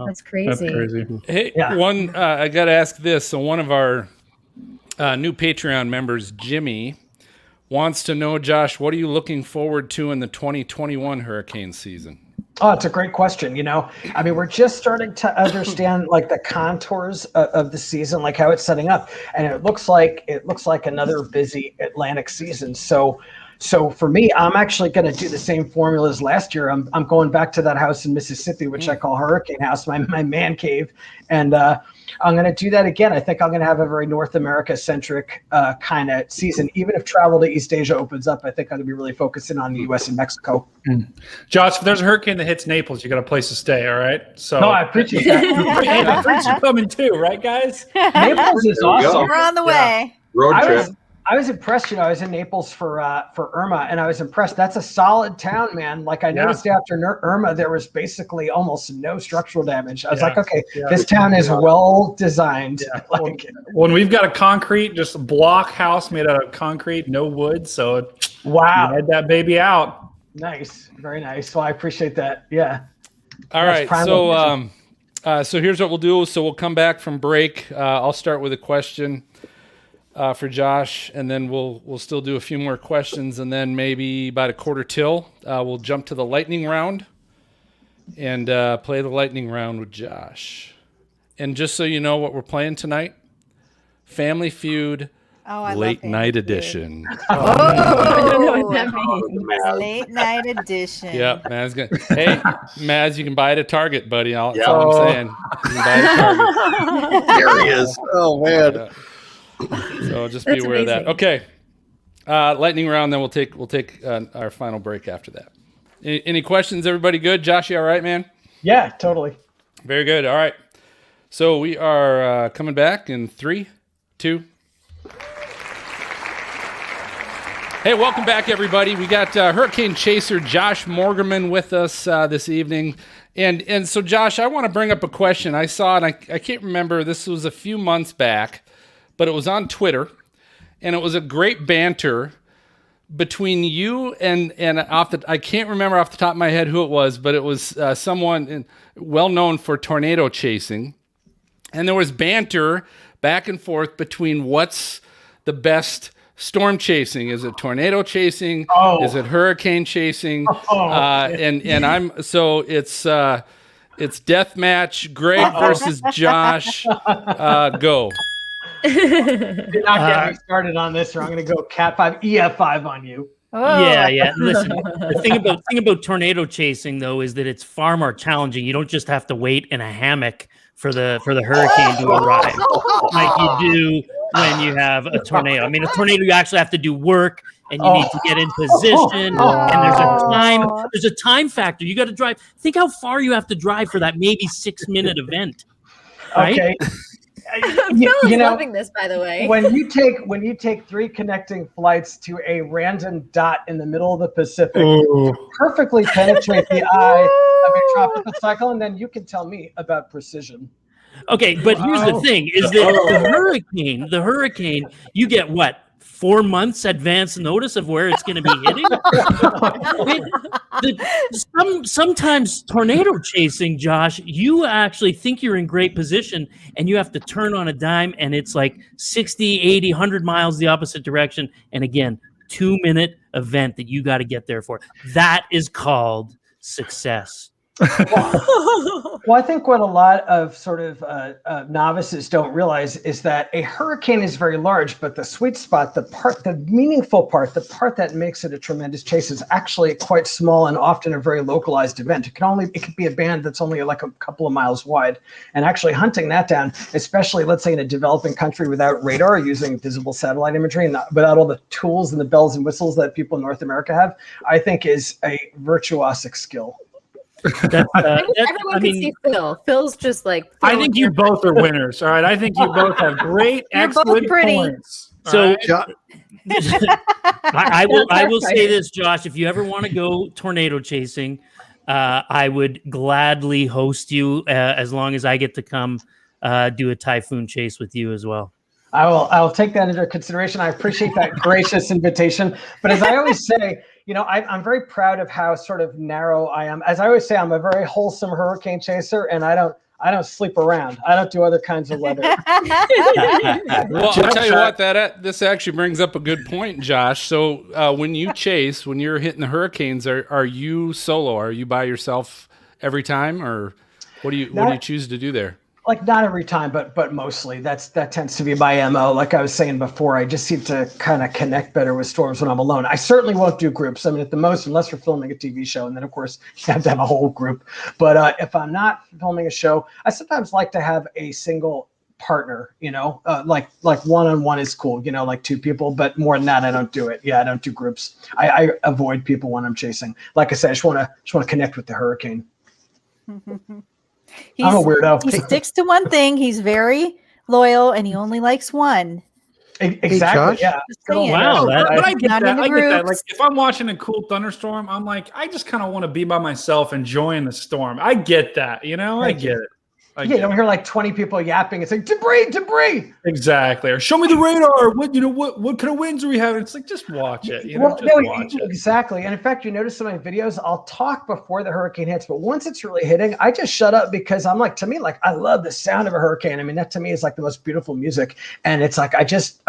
B: that's crazy.
C: Hey, I got to ask this. So one of our new Patreon members, Jimmy, wants to know, Josh, what are you looking forward to in the 2021 hurricane season?
I: Oh, it's a great question. We're just starting to understand like the contours of the season, like how it's setting up, and it looks like another busy Atlantic season. So for me, I'm actually going to do the same formula as last year. I'm going back to that house in Mississippi, which I call Hurricane House, my man cave. And I'm going to do that again. I think I'm going to have a very North America-centric kind of season. Even if travel to East Asia opens up, I think I'm going to be really focusing on the U.S. and Mexico.
A: Josh, if there's a hurricane that hits Naples, you got a place to stay, all right? So
I: no, I appreciate that.
A: Hey, the fruits are coming too, right, guys?
I: Naples is awesome.
D: We're on the way.
G: Road trip.
I: I was impressed. I was in Naples for Irma, and I was impressed. That's a solid town, man. Like I noticed after Irma, there was basically almost no structural damage. I was like, okay, this town is well designed.
A: When we've got a concrete, just a block house made out of concrete, no wood, so head that baby out.
I: Nice, very nice. Well, I appreciate that. Yeah.
C: All right, so here's what we'll do. So we'll come back from break. I'll start with a question for Josh, and then we'll still do a few more questions, and then maybe about a quarter till we'll jump to the lightning round and play the lightning round with Josh. And just so you know what we're playing tonight, Family Feud Late Night Edition.
B: I don't know what that means.
D: Late Night Edition.
C: Yep, Maz. Hey, Maz, you can buy it at Target, buddy. That's all I'm saying. You can buy it at Target.
E: There he is. Oh, man.
C: Yeah. So just be aware of that. Okay, lightning round. Then we'll take our final break after that. Any questions? Everybody good? Josh, you all right, man?
I: Yeah, totally.
C: Very good. All right. So we are coming back in 3, 2. Hey, welcome back, everybody. We got hurricane chaser Josh Morgerman with us this evening. And so, Josh, I want to bring up a question. I saw it. I can't remember. This was a few months back, but it was on Twitter, and it was a great banter between you and I can't remember off the top of my head who it was, but it was someone well known for tornado chasing, and there was banter back and forth between what's the best storm chasing. Is it tornado chasing? Is it hurricane chasing? And I'm so it's death match. Greg versus Josh. Go.
I: You're not getting me started on this, or I'm going to go Cat 5, EF5 on you.
F: Yeah. Listen, the thing about tornado chasing though is that it's far more challenging. You don't just have to wait in a hammock for the hurricane to arrive like you do when you have a tornado. I mean, a tornado you actually have to do work, and you need to get in position, and there's a time factor. You got to drive. Think how far you have to drive for that maybe 6-minute event. Right?
I: Okay.
B: Phil's loving this, by the way.
I: When you take 3 connecting flights to a random dot in the middle of the Pacific, to perfectly penetrate the eye of a tropical cyclone, then you can tell me about precision.
F: Okay, but here's the thing: is that the hurricane, you get what? 4 months advance notice of where it's going to be hitting. Sometimes tornado chasing, Josh, you actually think you're in great position, and you have to turn on a dime, and it's like 60, 80, 100 miles the opposite direction. And again, 2-minute event that you got to get there for. That is called success.
I: Well, I think what a lot of sort of novices don't realize is that a hurricane is very large, but the sweet spot, the meaningful part, the part that makes it a tremendous chase is actually quite small and often a very localized event. It could be a band that's only like a couple of miles wide, and actually hunting that down, especially let's say in a developing country without radar, using visible satellite imagery and without all the tools and the bells and whistles that people in North America have, I think is a virtuosic skill.
B: Everyone can see Phil. Phil's just like.
A: I think you both are winners. All right. I think you both have great, excellent points.
F: So
A: right?
F: I will say this, Josh. If you ever want to go tornado chasing, I would gladly host you as long as I get to come do a typhoon chase with you as well.
I: I'll take that into consideration. I appreciate that gracious invitation. But as I always say, I'm very proud of how sort of narrow I am. As I always say, I'm a very wholesome hurricane chaser, and I don't sleep around. I don't do other kinds of weather.
C: Well, I'll tell you what, this actually brings up a good point, Josh. So when you chase, when you're hitting the hurricanes, are you solo? Are you by yourself every time, or what do you choose to do there?
I: Like not every time, but mostly. That tends to be my MO. Like I was saying before, I just seem to kind of connect better with storms when I'm alone. I certainly won't do groups. I mean, at the most, unless we're filming a TV show, and then of course you have to have a whole group. But if I'm not filming a show, I sometimes like to have a single partner. Like one-on-one is cool. Like two people. But more than that, I don't do it. Yeah, I don't do groups. I avoid people when I'm chasing. Like I said, I just want to connect with the hurricane. I'm a weirdo.
D: He sticks to one thing. He's very loyal, and he only likes one.
I: Exactly. Yeah.
F: Wow.
A: But I get that. I get that. Like
D: groups.
A: if I'm watching a cool thunderstorm, I'm like, I just kind of want to be by myself, enjoying the storm. I get that. I get it.
I: You don't hear like 20 people yapping. It's like debris.
A: Exactly. Or show me the radar. What kind of winds are we having? It's like, just watch it. Watch it.
I: Exactly. And in fact, you notice in my videos, I'll talk before the hurricane hits, but once it's really hitting, I just shut up because I'm like, to me, like I love the sound of a hurricane. I mean, that to me is like the most beautiful music. And it's like, I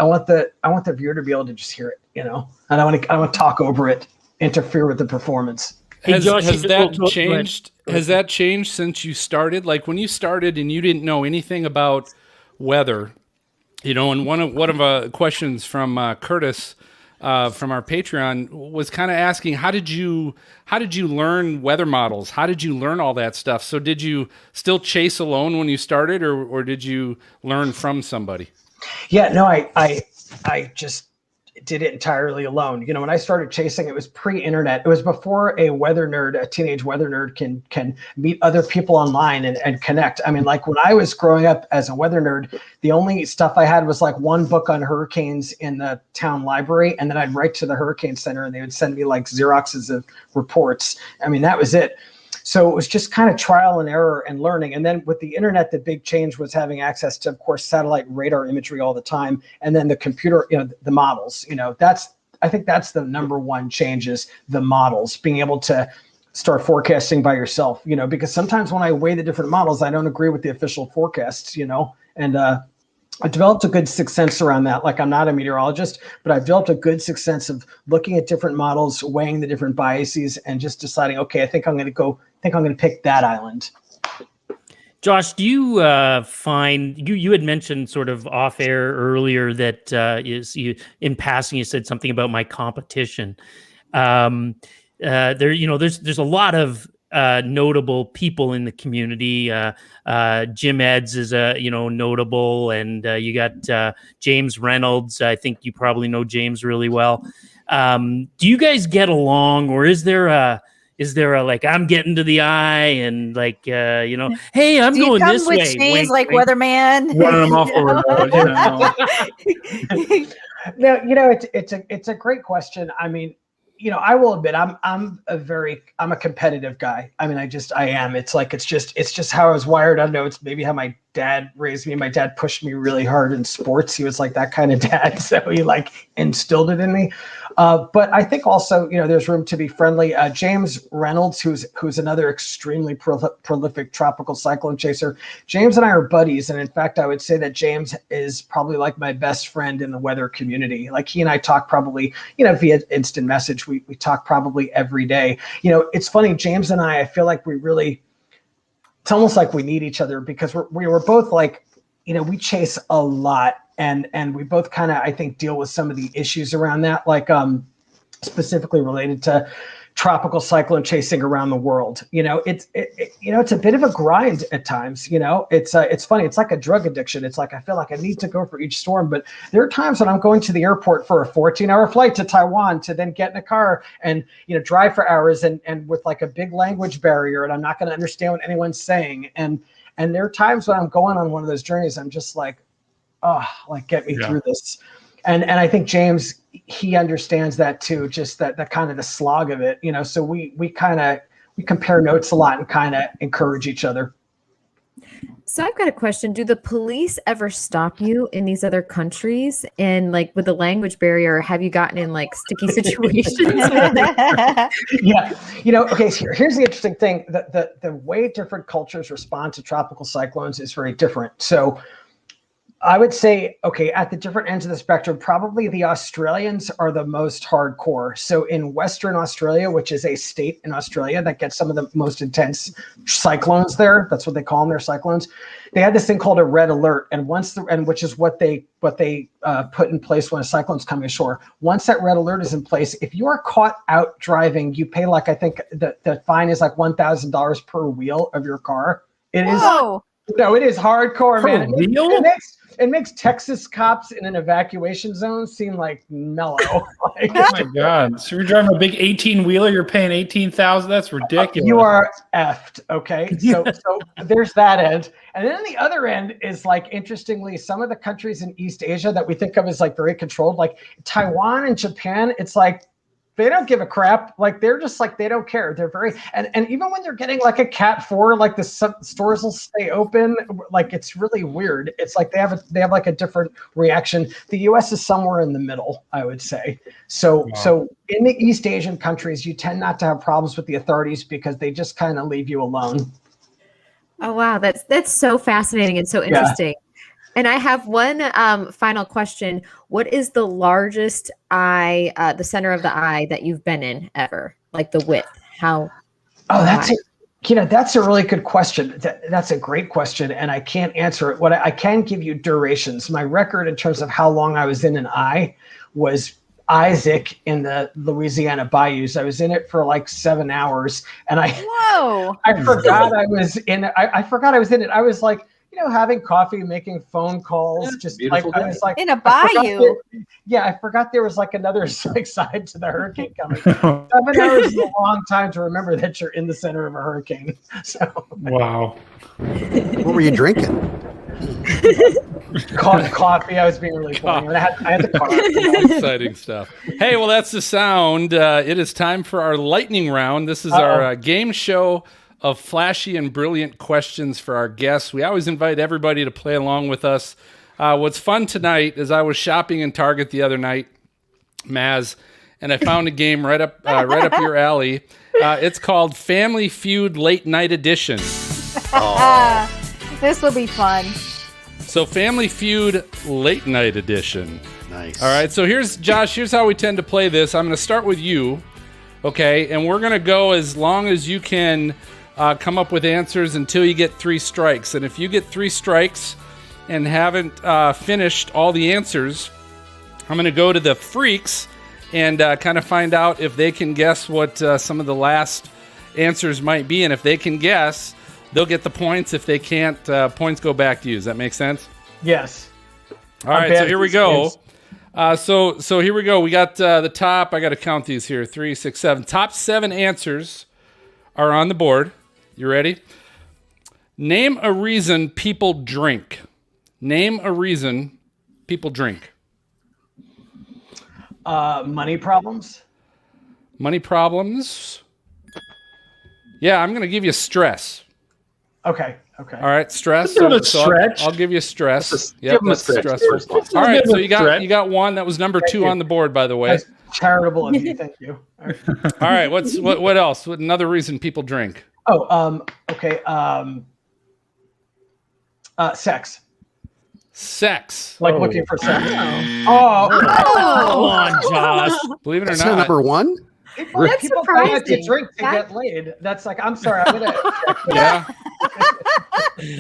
I: want the viewer to be able to just hear it, and I want to talk over it, interfere with the performance.
C: Has that changed? Has that changed since you started? Like when you started and you didn't know anything about weather, and one of the questions from Curtis from our Patreon was kind of asking, how did you learn weather models? How did you learn all that stuff? So did you still chase alone when you started, or did you learn from somebody?
I: Yeah, no, I just did it entirely alone. When I started chasing, it was pre-internet. It was before a teenage weather nerd can meet other people online and connect. I mean, like when I was growing up as a weather nerd, the only stuff I had was like one book on hurricanes in the town library. And then I'd write to the hurricane center and they would send me like Xeroxes of reports. I mean, that was it. So it was just kind of trial and error and learning. And then with the internet, the big change was having access to, of course, satellite radar imagery all the time. And then the computer, the models, I think that's the number one change is the models, being able to start forecasting by yourself, because sometimes when I weigh the different models, I don't agree with the official forecasts, and I developed a good sixth sense around that. Like I'm not a meteorologist, but I've developed a good sixth sense of looking at different models, weighing the different biases, and just deciding, okay, I think I'm going to pick that island.
F: Josh, do you find you had mentioned sort of off air earlier that in passing you said something about my competition. There's a lot of notable people in the community. Jim Eds is notable, and you got James Reynolds. I think you probably know James really well. Do you guys get along, or is there a like I'm getting to the eye and like hey, I'm going this way?
D: Do you come with chains like Weatherman?
A: Running them off the road,
I: No, it's a great question. I mean, I will admit I'm a competitive guy. I mean, I am. It's just how I was wired. I don't know. It's maybe how my dad raised me. My dad pushed me really hard in sports. He was like that kind of dad. So he like instilled it in me. But I think also, there's room to be friendly. James Reynolds, who's another extremely prolific tropical cyclone chaser. James and I are buddies. And in fact, I would say that James is probably like my best friend in the weather community. Like he and I talk probably, via instant message. We talk probably every day. It's funny, James and I feel like it's almost like we need each other because we were both like, we chase a lot and we both kind of, I think, deal with some of the issues around that, like specifically related to tropical cyclone chasing around the world. It's a bit of a grind at times. It's funny. It's like a drug addiction. It's like I feel like I need to go for each storm, but there are times when I'm going to the airport for a 14-hour flight to Taiwan to then get in a car and drive for hours and with like a big language barrier, and I'm not going to understand what anyone's saying. And there are times when I'm going on one of those journeys, I'm just like, oh, like get me through this. And I think James, he understands that too, just that kind of the slog of it, so we compare notes a lot and kind of encourage each other.
B: So I've got a question. Do the police ever stop you in these other countries? And like with the language barrier, have you gotten in like sticky situations?
I: Yeah. Okay, so here's the interesting thing. The way different cultures respond to tropical cyclones is very different. So I would say, okay, at the different ends of the spectrum, probably the Australians are the most hardcore. So in Western Australia, which is a state in Australia that gets some of the most intense cyclones there, that's what they call them, their cyclones. They had this thing called a red alert, and which is what they put in place when a cyclone's coming ashore. Once that red alert is in place, if you are caught out driving, you pay like, I think the fine is like $1,000 per wheel of your car. It is. No, it is hardcore, man. It makes Texas cops in an evacuation zone seem like mellow. Like,
A: oh my God! So you're driving a big 18-wheeler, you're paying $18,000. That's ridiculous.
I: You are effed. Okay, so there's that end, and then the other end is like, interestingly, some of the countries in East Asia that we think of as like very controlled, like Taiwan and Japan. It's like they don't give a crap. Like they're just like, they don't care. They're very, and even when they're getting like a Cat 4, like the stores will stay open. Like it's really weird. It's like they have like a different reaction. The US is somewhere in the middle, I would say. So in the East Asian countries, you tend not to have problems with the authorities because they just kind of leave you alone.
B: Oh, wow. That's so fascinating and so interesting. Yeah. And I have one final question. What is the largest eye, the center of the eye that you've been in ever? Like the width? How? Oh,
I: that's a really good question. That's a great question, and I can't answer it. What I can give you durations. My record in terms of how long I was in an eye was Isaac in the Louisiana bayous. I was in it for like 7 hours, and I forgot I was in it. I forgot I was in it. I was like, having coffee, making phone calls, just like I was like
D: in a bayou.
I: I forgot there was like another side to the hurricane coming. 7 hours is a long time to remember that you're in the center of a hurricane. So
A: wow.
E: What were you drinking?
I: Coffee. I was being really boring. I had the car.
C: Exciting stuff. Hey, well, that's the sound. It is time for our lightning round. This is our game show of flashy and brilliant questions for our guests. We always invite everybody to play along with us. What's fun tonight is I was shopping in Target the other night, Maz, and I found a game right up your alley. It's called Family Feud Late Night Edition.
D: This will be fun.
C: So Family Feud Late Night Edition.
E: Nice.
C: All right, so here's how we tend to play this. I'm going to start with you, okay? And we're going to go as long as you can come up with answers until you get 3 strikes. And if you get 3 strikes and haven't finished all the answers, I'm going to go to the freaks and kind of find out if they can guess what some of the last answers might be. And if they can guess, they'll get the points. If they can't, points go back to you. Does that make sense?
I: Yes.
C: All right, so here we go. So here we go. We got the top. I got to count these here. 3, 6, 7. Top 7 answers are on the board. You ready? Name a reason people drink. Name a reason people drink.
I: Money problems.
C: Money problems. Yeah, I'm going to give you stress.
I: Okay. Okay.
C: All right, stress.
A: Let's do a
C: So
A: stretch.
C: I'll give you stress.
G: Give
C: Yep,
G: him a
C: that's
G: stretch
C: stressful.
G: first one.
C: All right,
A: give
C: so
A: him a
C: you got
A: stretch.
C: one. That was number 2
I: you.
C: on the board, by the way.
I: That's charitable of you. Thank you. All right.
C: All right, what else? What another reason people drink?
I: Oh, okay. Sex.
C: Sex.
I: Like
A: Oh.
I: looking for sex. Oh.
F: Come on, Josh.
C: Believe it or
E: That's
C: not.
E: number one.
B: That's
I: People go out to
B: surprising.
I: drink to
B: That-
I: get laid. That's like, I'm sorry. I'm gonna.
C: Yeah.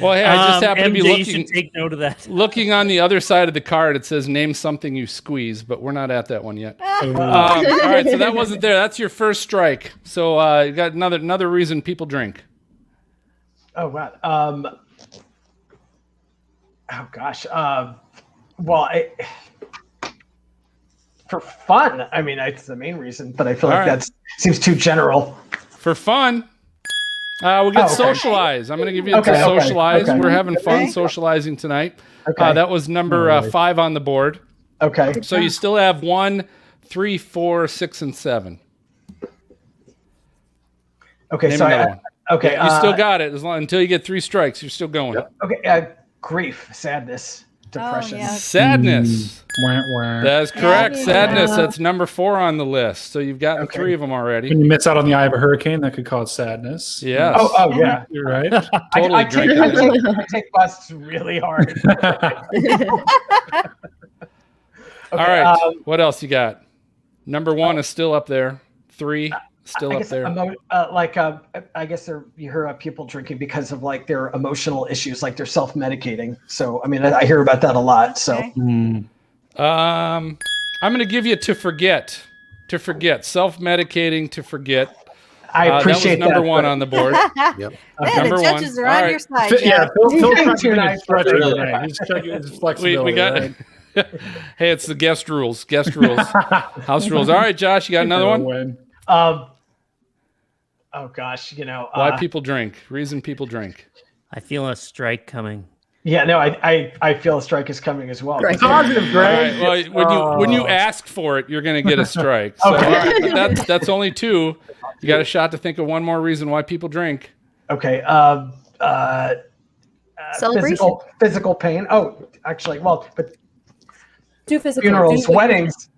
C: Well, hey, I just happen to be
F: MJ, you
C: looking
F: should take note of that.
C: looking on the other side of the card. It says name something you squeeze, but we're not at that one yet. All right, so that wasn't there. That's your first strike. So you got another reason people drink.
I: Oh wow. Oh gosh. Well, for fun. I mean, it's the main reason, but I feel like
C: All right.
I: that seems too general.
C: For fun, we'll get
I: okay.
C: socialize. I'm going to give you
I: Okay,
C: to
I: okay,
C: socialize.
I: okay.
C: We're having fun
D: Okay.
C: socializing tonight.
I: Okay.
C: That was number 5 on the board.
I: Okay.
C: So you still have 1, 3, 4, 6, and 7.
I: Okay.
C: Name
I: So
C: another one.
I: okay.
C: You still got it until you get 3 strikes. You're still going.
I: Okay. Grief, sadness, depression.
D: yeah.
C: Sadness.
A: Wah, wah.
C: That is correct.
D: Yeah.
C: Sadness. That's number 4 on the list. So you've gotten
I: Okay.
C: 3 of them already.
A: When you miss out on the eye of a hurricane, that could cause sadness.
C: Yes.
I: Oh yeah.
A: You're right.
C: Totally
I: I
C: drink
I: take,
C: it.
I: I take busts really hard.
C: All right. What else you got? Number 1 is still up there. 3 still
I: I
C: up
I: guess
C: there.
I: I guess you hear people drinking because of like their emotional issues, like they're self-medicating. So I mean, I hear about that a lot. So
D: Okay.
C: I'm going to give you to forget. To forget. Self-medicating to forget.
I: I appreciate
C: that was number 1
I: but-
C: on the board.
E: Yep.
D: Man,
C: Number
D: the
C: one.
D: judges are
C: All
D: on
C: right.
D: your side.
A: Yeah,
D: Jeff.
A: Phil
I: Too
A: trying to
I: nice.
A: stretch it
G: Really?
A: today. He's checking his flexibility.
C: We got
A: right?
C: Hey, it's the guest rules. Guest rules. House rules. All right, Josh, you got another one?
A: Win.
I: oh gosh,
C: Why people drink. Reason people drink.
F: I feel a strike coming.
I: Yeah, no, I feel a strike is coming as well.
B: Right.
A: Positive,
C: All
A: Greg.
C: right. Well, when you ask for it, you're going to get a strike. So,
I: Okay.
C: all right, but that's only 2. You got a shot to think of one more reason why people drink.
I: Okay.
B: Celebration.
I: Physical pain. Oh, actually, well, but
B: Do physical.
I: funerals,
B: do-
I: weddings.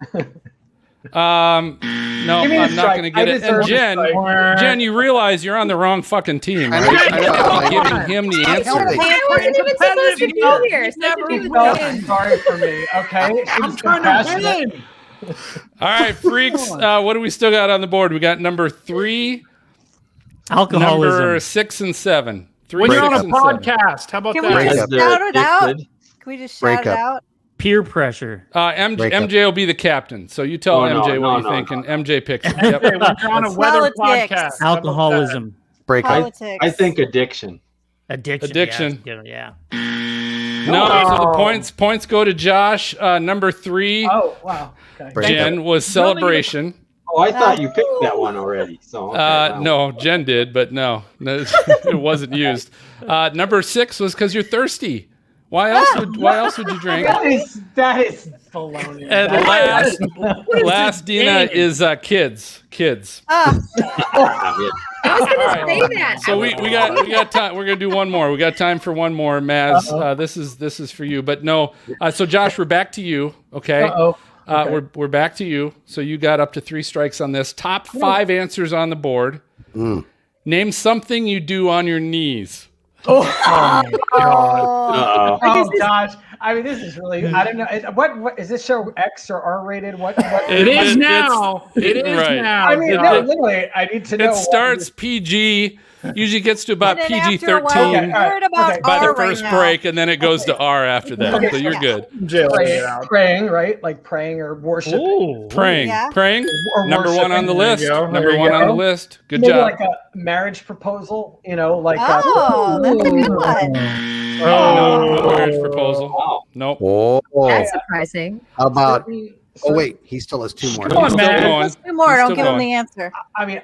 C: No,
I: Give me the
C: I'm not going to
I: strike.
C: get
I: I
C: it.
I: deserve
C: And
I: the
C: Jen, you realize you're on the wrong fucking team,
E: I
C: right?
E: know.
C: I don't be giving him the answer.
B: I wasn't even supposed to be here. So to do with
I: No,
B: win.
I: sorry for me. Okay.
A: I'm trying to win.
C: All right, freaks. What do we still got on the board? We got number 3,
F: Alcoholism.
C: number 6, and 7. 3,
A: When you're on
C: 6,
A: a
C: and 7.
A: podcast, how about
D: Can
A: that?
D: we
E: Break
D: just
E: up.
D: shout it out?
G: Addicted.
D: Can we just
E: Break
D: shout it
E: up.
D: out?
F: Peer pressure.
C: MJ,
E: Break up.
C: MJ will be the captain. So you tell
G: Oh, no,
C: MJ what
G: no,
C: you
G: no,
C: think,
G: no.
C: and MJ picks it.
A: Hey,
C: Yep.
A: when you're on a weather
D: Politics.
A: podcast. how about that?
F: Alcoholism.
E: Break up.
D: Politics.
G: I think addiction.
F: Addiction.
C: Addiction.
F: Yeah.
C: No, so the points go to Josh. Number 3,
I: Oh, wow. Okay.
E: Break
C: Jen, was celebration.
G: Oh, I thought you picked that one already. So okay, wow.
C: No, Jen did, but no, it wasn't used. Number 6 was because you're thirsty. Why else would you drink?
I: That is baloney.
C: And last Dina is kids.
D: Ah,
B: I was going to say that.
C: So we got time. We're gonna do one more. We got time for one more, Maz. This is for you, but no. So Josh, we're back to you. Okay.
I: Uh-oh. Okay.
C: We're back to you. So you got up to 3 strikes on this. Top 5 answers on the board. Name something you do on your knees.
A: Oh my God.
G: Uh-oh.
I: Oh gosh! I mean, this is really. I don't know. What is this show? X or R rated? What?
A: It is
C: It's-
A: now. It is
C: right.
A: now.
I: I mean,
C: It-
I: no,
C: it-
I: literally, I need to know.
C: It starts PG. Usually gets to about
D: and then
C: PG
D: after a while,
C: 13
D: we heard about
I: Okay.
C: by the
D: R right
C: first
D: now.
C: break, and then it goes to R after that.
I: Okay.
C: So you're good.
A: Jail it
I: praying,
A: out.
I: praying, right? Like praying or worship.
F: Ooh.
C: Praying.
D: Yeah.
I: Or
C: Number 1 on the
I: worshiping.
C: list.
A: There you go.
C: Number
A: There you
C: 1 on the
A: go.
C: list. Good
I: Maybe
C: job.
I: like a marriage proposal. Like.
D: Oh, that's a good one.
C: No marriage proposal.
G: Wow.
C: Nope.
E: Oh,
B: That's surprising.
E: how about? Oh wait, he still has 2 more.
A: Come on,
C: Still
A: man.
C: going.
D: Let's do more.
C: He's
D: Don't
C: still
D: give him
C: going.
D: the answer.
I: I mean,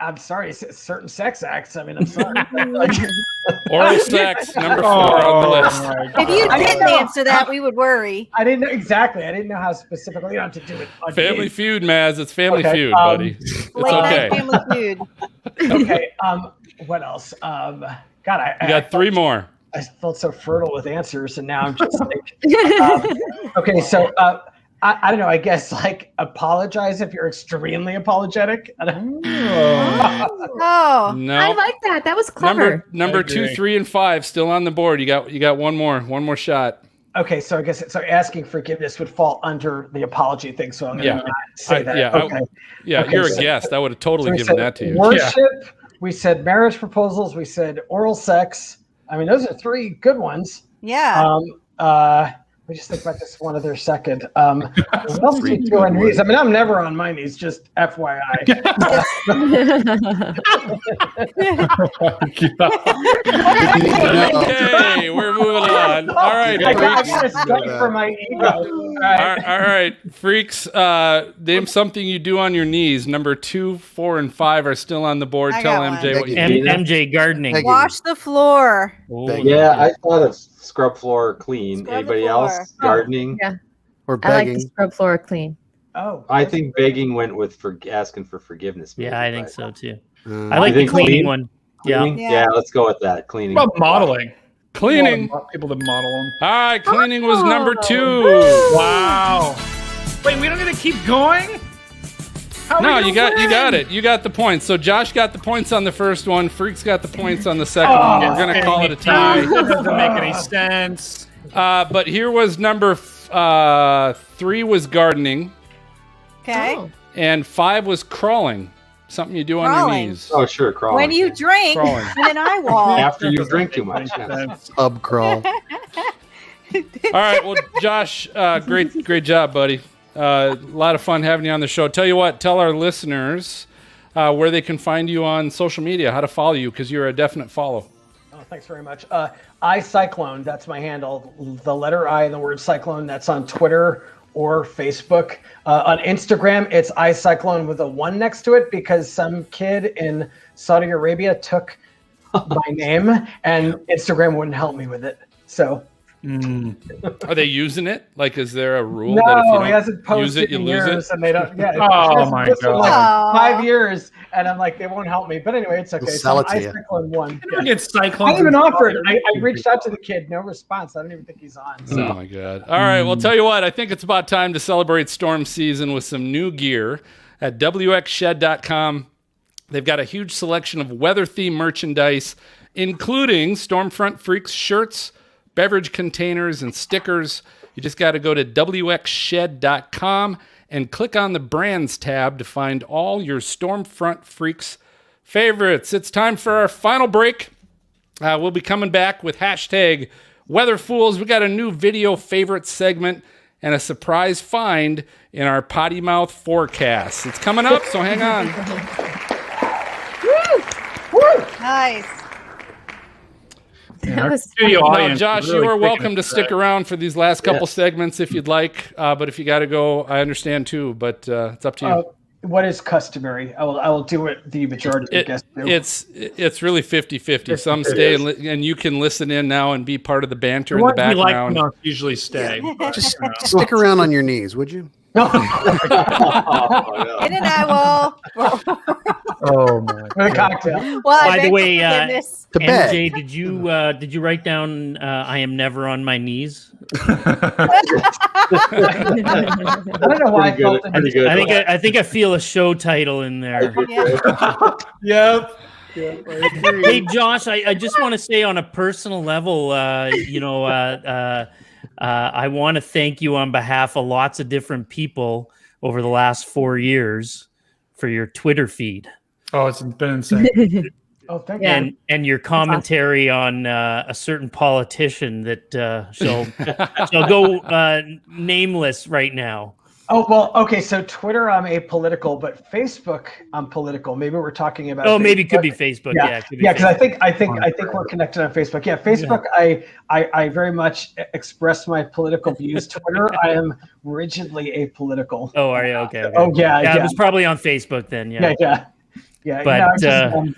I: I'm sorry. Certain sex acts. I mean, I'm sorry. Like,
C: Oral sex. Number 4 on the list.
A: my
D: If
A: God.
D: you
I: I
D: didn't
I: didn't know.
D: answer that, we would worry.
I: I didn't know exactly. I didn't know how specifically to do it. on
C: Family
I: days.
C: Feud, Maz. It's Family
I: Okay,
C: Feud, buddy. It's
D: Late
C: okay.
D: night family feud.
I: Okay. What else? God,
C: You got 3 more.
I: I felt so fertile with answers, and now I'm just like, okay. So I don't know. I guess like apologize if you're extremely apologetic.
D: Oh,
C: No.
B: I like that. That was clever.
C: Number 2, 3, and 5 still on the board. You got one more shot.
I: Okay, so I guess asking forgiveness would fall under the apology thing. So I'm going to not say that. Okay. Okay,
C: you're a
I: so-
C: guest. I would have totally given that to you.
I: Worship. We said marriage proposals. We said oral sex. I mean, those are 3 good ones.
D: yeah.
I: We just think about this one other second. What else do you do on your knees? I mean, I'm never on my knees, just FYI.
C: Okay, we're moving on. All right,
I: I got
C: freaks.
I: to study for my ego. All right.
C: All right, freaks. Name something you do on your knees. Number 2, 4, and 5 are still on the board.
D: I
C: Tell
D: got
C: MJ
D: one.
C: what you
F: MJ gardening.
E: Peggy.
D: Wash the floor.
F: Oh,
G: Yeah, I thought of scrub floor clean.
D: Scrub the
G: Anybody
D: floor.
G: else? Gardening?
B: Yeah.
E: Or
B: I like
E: begging.
B: the scrub floor clean.
I: Oh,
G: I think begging went with asking for forgiveness.
F: Yeah,
G: maybe,
F: I think
G: but
F: so too.
E: Uh,
F: I like the
G: think
F: cleaning
G: clean?
F: one. Yeah.
G: Cleaning?
D: Yeah.
G: Yeah, let's go with that. Cleaning.
A: What about modeling?
C: Cleaning.
A: People that model them.
C: All right, cleaning was number 2.
A: Wow. Wait, we don't get to keep going? How are
C: No,
A: we
C: you
A: gonna
C: got
A: win?
C: it. You got the points. So Josh got the points on the first one. Freaks got the points on the second one. We're gonna call it a tie.
A: That doesn't make any sense.
C: But here was number 3 was gardening,
D: Okay.
B: Oh.
C: and 5 was crawling. Something you do on
D: Crawling.
C: your knees.
G: Oh, sure, crawling.
D: When you drink
C: Crawling.
D: in an eye wall.
G: After you drink too much. Yeah.
E: Pub crawl.
C: All right. Well, Josh, great job, buddy. A lot of fun having you on the show. Tell you what, tell our listeners where they can find you on social media, how to follow you, because you're a definite follow.
I: Oh, thanks very much. iCyclone, that's my handle. The letter I and the word cyclone, that's on Twitter or Facebook. On Instagram, it's iCyclone with a 1 next to it because some kid in Saudi Arabia took my name and Instagram wouldn't help me with it. So
C: Are they using it? Like, is there a rule
I: no,
C: that if you
I: he
C: don't
I: hasn't posted
C: use it, you
I: in
C: lose
I: years,
C: it?
I: and they don't. Yeah,
A: Oh,
I: he hasn't
A: my
I: posted in,
A: God.
I: like
D: Aw.
I: 5 years, and I'm like, they won't help me. But anyway, it's okay.
E: We'll sell it to you.
I: iCyclone 1.
A: I get cyclones.
I: I even offered. I reached out to the kid, no response. I don't even think he's on. So.
C: Oh my God. All right. Well, tell you what, I think it's about time to celebrate storm season with some new gear at wxshed.com. They've got a huge selection of weather-themed merchandise, including Stormfront Freaks shirts, beverage containers, and stickers. You just got to go to wxshed.com and click on the brands tab to find all your Stormfront Freaks favorites. It's time for our final break. We'll be coming back with hashtag weatherfools. We got a new video favorite segment and a surprise find in our potty mouth forecast. It's coming up, so hang on.
D: Nice.
B: That was
A: Studio
C: Now,
A: audience
C: Josh,
A: is really
C: you are
A: picking
C: welcome to
A: us
C: stick
A: back.
C: around for these last couple segments if you'd like. But if you got to go, I understand too. But it's up to you.
I: What is customary? I will do what the majority of the guests do.
C: It's really 50-50. Some stay and you can listen in now and be part of the banter in the
A: The ones we like
C: background.
A: most usually stay.
E: Just stick around on your knees, would you?
D: In an eye wall.
A: Oh my!
I: With a cocktail.
D: Well, I
F: By the
D: beg
F: way,
D: forgiveness.
E: To bed.
F: MJ, did you write down I am never on my knees?
I: I don't know why I felt it.
G: Pretty good.
F: I think I feel a show title in there.
D: Yeah.
A: Yep.
F: Hey Josh, I just want to say on a personal level, I want to thank you on behalf of lots of different people over the last 4 years for your Twitter feed
A: Oh, it's been insane.
I: Oh, thank
B: Yeah.
I: you.
F: and your commentary on a certain politician that shall go nameless right now.
I: Oh, well, okay. So Twitter, I'm apolitical, but Facebook, I'm political. Maybe we're talking about.
F: Oh, maybe it could be
I: Facebook.
F: Facebook.
I: Yeah,
F: Yeah, it could be
I: because
F: Facebook.
I: I think we're connected on Facebook. Yeah, Facebook. I very much express my political views. Twitter, I am rigidly apolitical.
F: Oh, are you okay? Okay.
I: Oh yeah,
F: Yeah,
I: yeah,
F: it was probably on Facebook then. Yeah.
I: yeah.
F: But,
I: I'm just,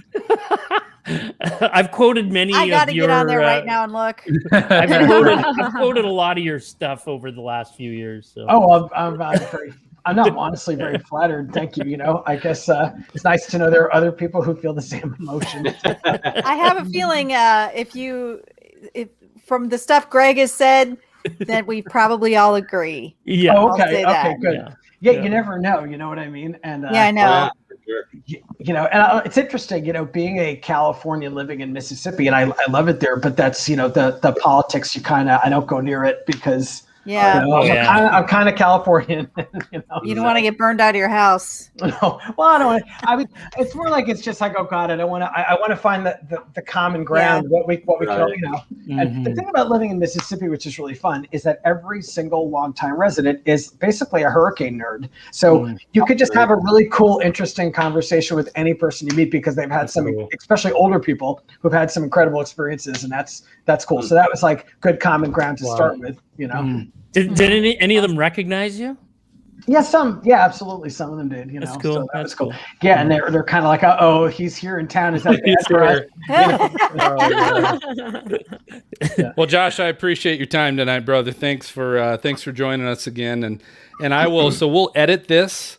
F: I've quoted many
D: I got to
F: of your.
D: get on there right now and look.
F: I've quoted a lot of your stuff over the last few years. So.
I: oh, I'm very I'm honestly very flattered. Thank you. I guess it's nice to know there are other people who feel the same emotion.
D: I have a feeling if from the stuff Greg has said, that we probably all agree.
F: Yeah.
I: Oh,
D: I'll say
I: okay,
D: that.
I: good. Yeah, you never know. You know what I mean? And
D: Yeah, I know.
I: and it's interesting. Being a Californian living in Mississippi, and I love it there. But that's the politics. I don't go near it because.
D: Yeah.
I: I'm kind of Californian.
D: You don't want to get burned out of your house.
I: No. Well, I don't want to. I mean, it's more like it's just like, oh God, I don't want to. I want to find the common ground. What we call, And the thing about living in Mississippi, which is really fun, is that every single longtime resident is basically a hurricane nerd. So you could just have a really cool, interesting conversation with any person you meet because they've had especially older people who've had some incredible experiences, and that's cool. So that was like good common ground to start with.
F: Did any of them recognize you?
I: Yeah, absolutely. Some of them did.
F: That's cool.
I: So
F: That's cool.
I: Yeah, and they're kind of like, oh, he's here in town. Is that bad?
C: Well, Josh, I appreciate your time tonight, brother. Thanks for joining us again, and I will. So we'll edit this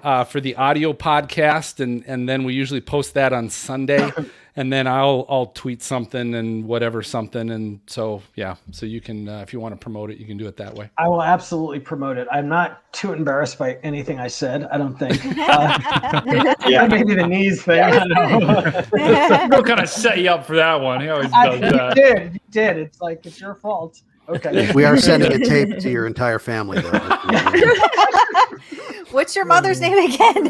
C: for the audio podcast, and then we usually post that on Sunday. And then I'll tweet something and whatever something, and so you can if you want to promote it, you can do it that way.
I: I will absolutely promote it. I'm not too embarrassed by anything I said. I don't think. Maybe the knees thing.
A: We'll kind of set you up for that one. He always does that.
I: You did. It's like it's your fault. Okay.
E: We are sending a tape to your entire family, though.
D: What's your mother's name again?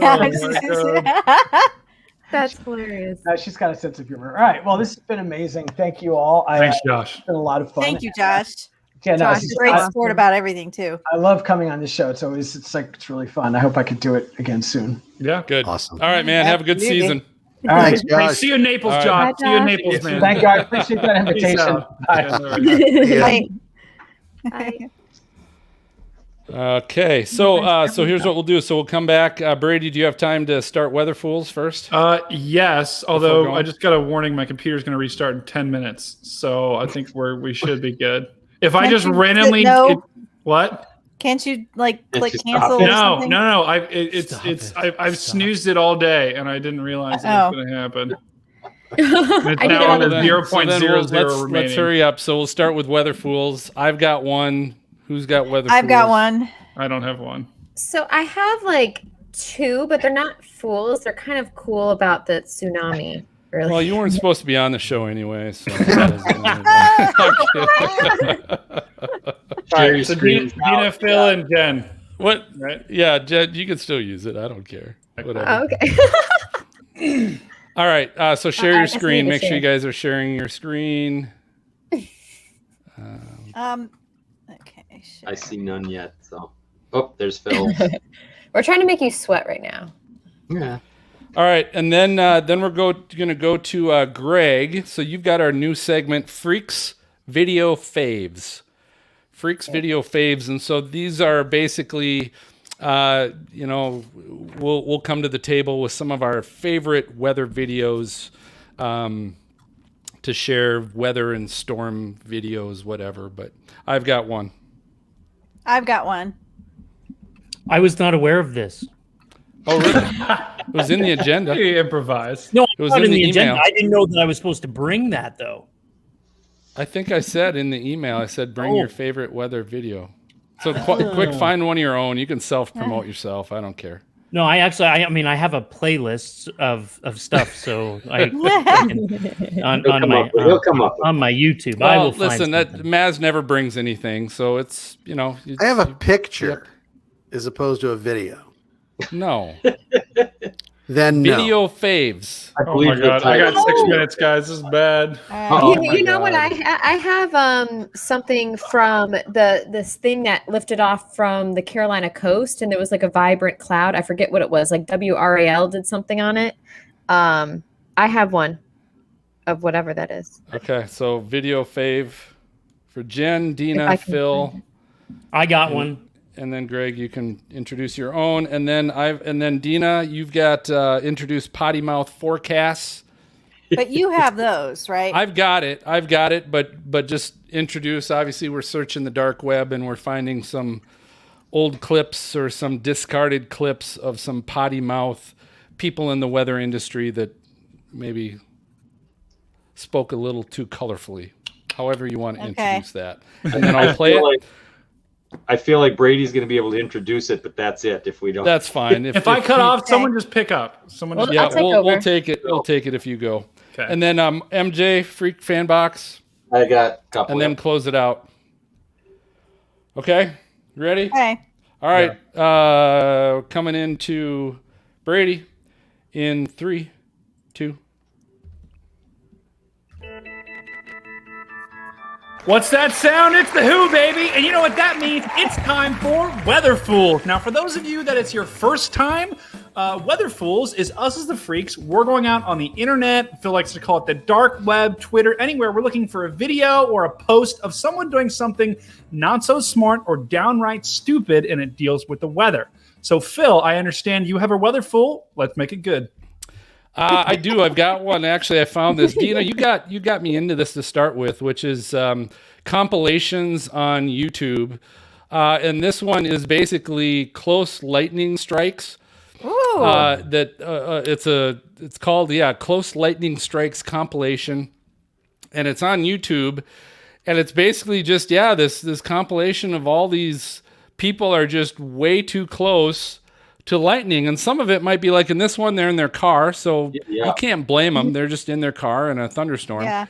B: That's hilarious.
I: She's got a sense of humor. All right. Well, this has been amazing. Thank you all.
A: Thanks, Josh.
I: It's been a lot of fun.
D: Thank you, Josh.
I: Yeah,
D: Josh is a great sport about everything too.
I: I love coming on this show. It's really fun. I hope I could do it again soon.
A: Yeah.
C: Good.
E: Awesome.
C: All right, man. Have a good season.
I: All right.
E: Thanks, Josh.
A: See you in Naples, Josh. See you in Naples, man.
I: Thank you. I appreciate that invitation.
A: Bye.
B: Bye.
C: Okay, so here's what we'll do. So we'll come back. Brady, do you have time to start Weatherfools first?
A: Yes, although I just got a warning. My computer's going to restart in 10 minutes, so I think we should be good. If I just randomly what?
D: Can't you click cancel?
A: No. I've snoozed it all day, and I didn't realize it was going to happen. It's now on the 0.00 remaining.
C: Let's hurry up. So we'll start with Weatherfools. I've got one. Who's got Weatherfools?
D: I've got one.
A: I don't have one.
B: So I have two, but they're not fools. They're kind of cool about the tsunami. Really.
C: Well, you weren't supposed to be on the show anyway. So
A: Dina, Phil, and Jen.
C: What?
A: Right?
C: Yeah, Jen, you can still use it. I don't care. Whatever.
B: Oh, okay.
C: All right. So share your screen. Make sure you guys are sharing your screen.
D: Okay.
G: I see none yet. So, there's Phil.
B: We're trying to make you sweat right now.
G: Yeah.
C: All right, and then we're going to go to Greg. So you've got our new segment, Freaks Video Faves. Freaks Video Faves, and so these are basically, we'll come to the table with some of our favorite weather videos to share weather and storm videos, whatever. But I've got one.
D: I've got one.
F: I was not aware of this.
C: Oh, really? It was in the agenda.
A: You improvise.
F: No,
C: it was
F: not
C: in the
F: agenda.
C: email.
F: I didn't know that I was supposed to bring that, though.
C: I think I said in the email, I said, bring your favorite weather video. So quick, find one of your own. You can self-promote yourself. I don't care.
F: No, I have a playlist of stuff, so on my YouTube.
C: Well,
F: I will
C: listen,
F: find
C: that Maz never brings anything, so it's
E: I have a picture as opposed to a video.
C: No.
E: Then
C: video faves.
A: Oh my god! I got 6 minutes, guys. This is bad.
B: You know what? I have something from this thing that lifted off from the Carolina coast, and there was like a vibrant cloud. I forget what it was. Like WRAL did something on it. I have one of whatever that is.
C: Okay, so video fave for Jen, Dina, Phil.
F: I got one.
C: And then Greg, you can introduce your own, and then Dina, you've got introduce potty mouth forecasts.
D: But you have those, right?
C: I've got it, but just introduce. Obviously, we're searching the dark web and we're finding some old clips or some discarded clips of some potty mouth people in the weather industry that maybe spoke a little too colorfully. However you want to introduce that. And then I'll play it.
G: I feel like Brady's going to be able to introduce it, but that's it. If we don't,
C: that's fine.
A: If I cut off, someone just pick up. Someone.
B: Well,
A: just,
C: we'll take it. We'll take it if you go.
A: Okay.
C: And then MJ Freak Fan Box.
G: I got a couple.
C: And then close it out. Okay, ready?
D: Okay.
C: All right. Coming into Brady in 3, 2.
A: What's that sound? It's the Who, baby. And you know what that means? It's time for Weather Fools. Now, for those of you that it's your first time, Weather Fools is us as the freaks. We're going out on the internet. Phil likes to call it the dark web, Twitter, anywhere. We're looking for a video or a post of someone doing something not so smart or downright stupid, and it deals with the weather. So, Phil, I understand you have a Weather Fool. Let's make it good.
C: I do. I've got one. Actually, I found this. Dina, you got me into this to start with, which is compilations on YouTube. And this one is basically close lightning strikes.
D: Ooh.
C: It's called Close Lightning Strikes compilation, and it's on YouTube. And it's basically just this compilation of all these people are just way too close to lightning, and some of it might be like in this one, they're in their car, so you can't blame them. They're just in their car in a thunderstorm.
D: Yeah.